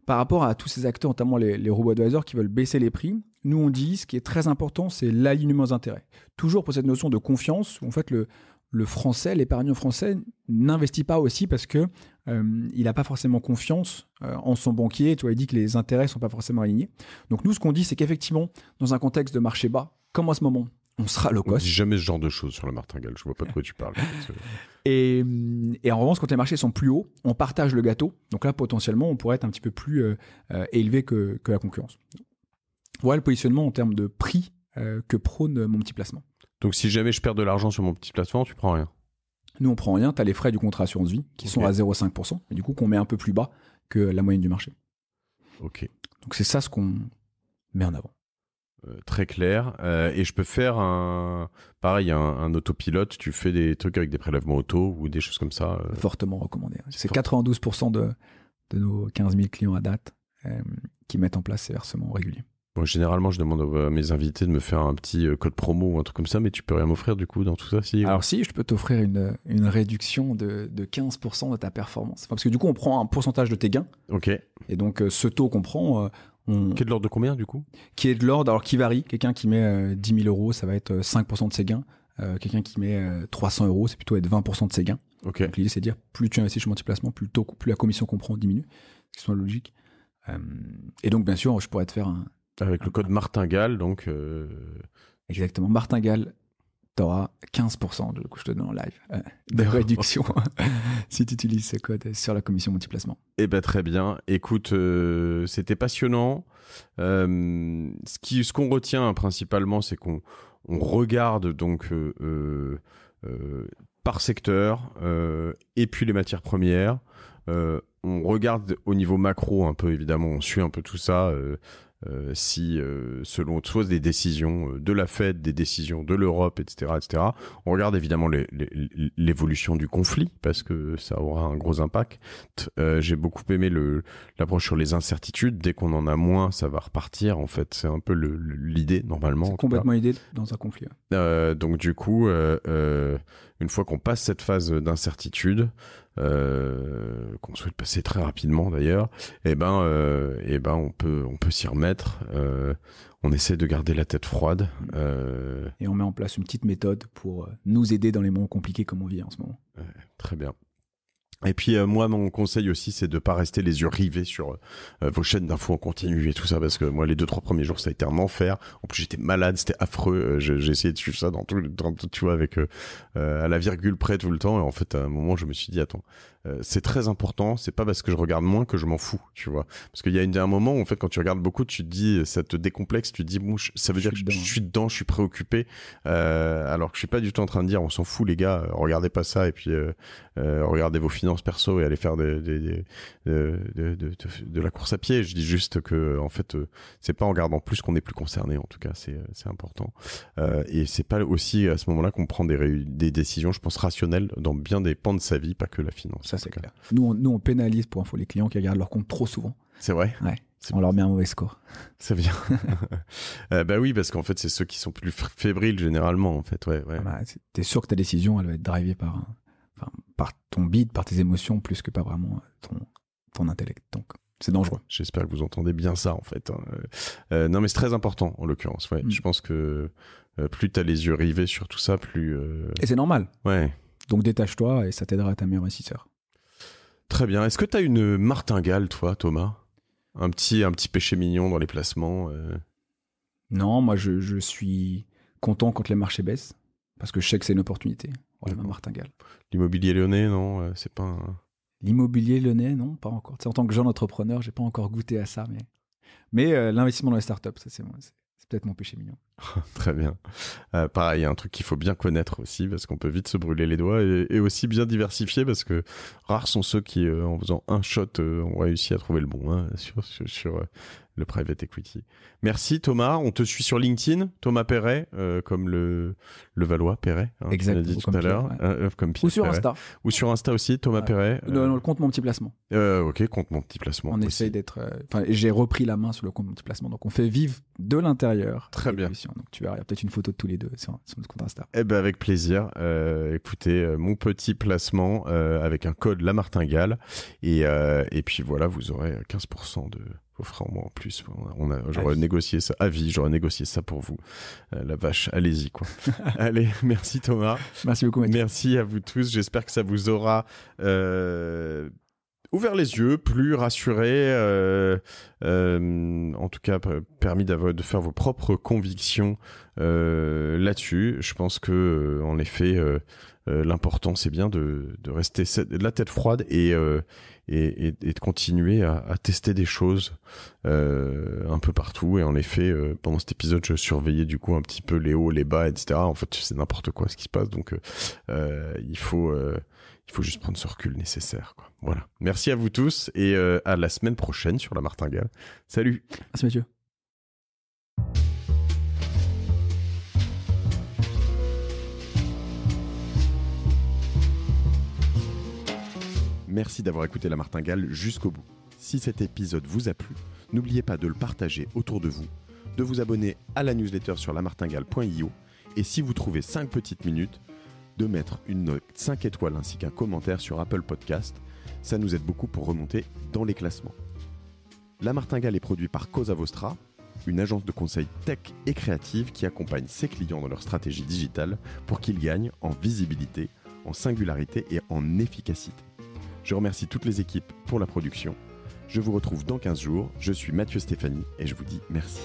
par rapport à tous ces acteurs, notamment les robo-advisors qui veulent baisser les prix, nous on dit ce qui est très important, c'est l'alignement des intérêts. Toujours pour cette notion de confiance, où en fait le français, l'épargnant français n'investit pas aussi parce que il n'a pas forcément confiance en son banquier. Tu vois, il dit que les intérêts sont pas forcément alignés. Donc nous, ce qu'on dit, c'est qu'effectivement, dans un contexte de marché bas, comme en ce moment, on sera low On cost. dit jamais ce genre de choses sur la martingale. Je vois pas de quoi tu parles. Et en revanche, quand les marchés sont plus hauts, on partage le gâteau. Donc là, potentiellement, on pourrait être un petit peu plus élevé que la concurrence. Voilà le positionnement en termes de prix que prône mon petit placement. Donc si jamais je perds de l'argent sur mon petit placement, tu prends rien. Nous, on prend rien. Tu as les frais du contrat assurance vie qui sont à 0,5%. Et du coup, qu'on met un peu plus bas que la moyenne du marché. Ok. Donc c'est ça ce qu'on met en avant. Très clair. Et je peux faire un autopilote. Tu fais des trucs avec des prélèvements auto ou des choses comme ça. Fortement recommandé. C'est 92% de nos 15 000 clients à date qui mettent en place ces versements réguliers. Bon, généralement, je demande à mes invités de me faire un petit code promo ou un truc comme ça, mais tu peux rien m'offrir du coup dans tout ça, si? Alors si, je peux t'offrir une réduction de 15% de ta performance. Enfin, parce que du coup, on prend un pourcentage de tes gains. Ok. Et donc, ce taux qu'on prend... Qui est de l'ordre de combien du coup? Qui est de l'ordre, alors qui varie. Quelqu'un qui met 10 000 euros, ça va être 5% de ses gains. Quelqu'un qui met 300 euros, c'est plutôt être 20% de ses gains. Ok. Donc l'idée, c'est de dire, plus tu investis sur mon petit placement, plus la commission qu'on prend diminue. Ce qui sont logique. Et donc, bien sûr, je pourrais te faire avec le code Martingale, donc... Exactement. Martingale, tu auras 15%, du coup, je te donne en live, de réduction si tu utilises ce code sur la commission multiplacement. Eh ben très bien. Écoute, c'était passionnant. Ce qu'on retient principalement, c'est qu'on regarde donc par secteur et puis les matières premières. On regarde au niveau macro un peu, évidemment, on suit un peu tout ça. Si selon soit des décisions de la Fed, des décisions de l'Europe, etc., etc. On regarde évidemment l'évolution du conflit parce que ça aura un gros impact. J'ai beaucoup aimé l'approche sur les incertitudes. Dès qu'on en a moins, ça va repartir. En fait, c'est un peu l'idée normalement. C'est complètement l'idée dans un conflit. Donc du coup, une fois qu'on passe cette phase d'incertitude, qu'on souhaite passer très rapidement d'ailleurs, et ben on peut s'y remettre. On essaie de garder la tête froide. Et on met en place une petite méthode pour nous aider dans les moments compliqués comme on vit en ce moment. Très bien. Et puis moi, mon conseil aussi, c'est de pas rester les yeux rivés sur vos chaînes d'infos en continu et tout ça, parce que moi, les 2-3 premiers jours, ça a été un enfer. En plus, j'étais malade, c'était affreux. J'ai essayé de suivre ça dans tout, tu vois, avec à la virgule près tout le temps. Et en fait, à un moment, je me suis dit, attends, c'est très important. C'est pas parce que je regarde moins que je m'en fous, tu vois. Parce qu'il y a un moment où, en fait, quand tu regardes beaucoup, tu te dis, ça te décomplexe. Tu te dis, bon, ça veut dire que je suis dedans, je suis préoccupé. Alors que je suis pas du tout en train de dire, on s'en fout, les gars, regardez pas ça et puis regardez vos finances perso et allez faire de la course à pied. Je dis juste que en fait c'est pas en regardant plus qu'on est plus concerné, en tout cas c'est important, et c'est pas aussi à ce moment-là qu'on prend des décisions, je pense, rationnelles dans bien des pans de sa vie, pas que la finance. Ça c'est clair. Nous on pénalise pour info les clients qui regardent leur compte trop souvent. C'est vrai. Ouais. On leur met un mauvais score. C'est bien. Bah oui, parce qu'en fait c'est ceux qui sont plus fébriles généralement, en fait. Ouais. Ah bah, t'es sûr que ta décision elle va être drivée par ton bide, par tes émotions, plus que par vraiment ton intellect. Donc, c'est dangereux. J'espère que vous entendez bien ça, en fait. Non, mais c'est très important, en l'occurrence. Ouais. Je pense que plus t'as les yeux rivés sur tout ça, plus... Et c'est normal. Ouais. Donc, détache-toi et ça t'aidera à être un meilleur investisseur. Très bien. Est-ce que t'as une martingale, toi, Thomas ? Un petit péché mignon dans les placements Non, moi, je suis content quand les marchés baissent, parce que je sais que c'est une opportunité. Voilà ma martingale. L'immobilier lyonnais, non, c'est pas L'immobilier lyonnais, non, pas encore. En tant que jeune entrepreneur, j'ai pas encore goûté à ça, mais l'investissement dans les startups, ça c'est peut-être mon péché mignon. Très bien. Pareil, il y a un truc qu'il faut bien connaître aussi, parce qu'on peut vite se brûler les doigts, et aussi bien diversifier, parce que rares sont ceux qui, en faisant un shot, ont réussi à trouver le bon, sur le private equity. Merci Thomas, on te suit sur LinkedIn, Thomas Perret, comme le Valois Perret, exactement, tu l'as dit tout à l'heure, comme Pierre ou sur Perret. Insta. Ou sur Insta aussi, Thomas Perret. Le compte Mon Petit Placement. Ok, compte Mon Petit Placement. On essaye d'être... j'ai repris la main sur le compte Mon Petit Placement, donc on fait vivre de l'intérieur. Très bien. description. Donc tu verras, il y a peut-être une photo de tous les deux sur notre compte Insta. Eh ben avec plaisir. Écoutez, mon petit placement avec un code La Martingale et puis voilà, vous aurez 15% de vos frais en moins en plus. J'aurais négocié ça à vie, j'aurais négocié ça pour vous. La vache, allez-y quoi. Allez, merci Thomas. Merci beaucoup Mathieu. Merci à vous tous. J'espère que ça vous aura ouvert les yeux, plus rassuré, en tout cas permis de faire vos propres convictions là-dessus. Je pense que en effet, l'important c'est bien de rester la tête froide et de continuer à tester des choses un peu partout. Et en effet, pendant cet épisode, je surveillais du coup un petit peu les hauts, les bas, etc. En fait, c'est n'importe quoi ce qui se passe, donc il faut juste prendre ce recul nécessaire, quoi. Voilà. Merci à vous tous et à la semaine prochaine sur La Martingale. Salut. Merci Mathieu. Merci d'avoir écouté La Martingale jusqu'au bout. Si cet épisode vous a plu, n'oubliez pas de le partager autour de vous, de vous abonner à la newsletter sur lamartingale.io et si vous trouvez 5 petites minutes, de mettre une note 5 étoiles ainsi qu'un commentaire sur Apple Podcast. Ça nous aide beaucoup pour remonter dans les classements. La Martingale est produit par Cosa Vostra, une agence de conseil tech et créative qui accompagne ses clients dans leur stratégie digitale pour qu'ils gagnent en visibilité, en singularité et en efficacité. Je remercie toutes les équipes pour la production. Je vous retrouve dans 15 jours. Je suis Mathieu Stéphanie et je vous dis merci.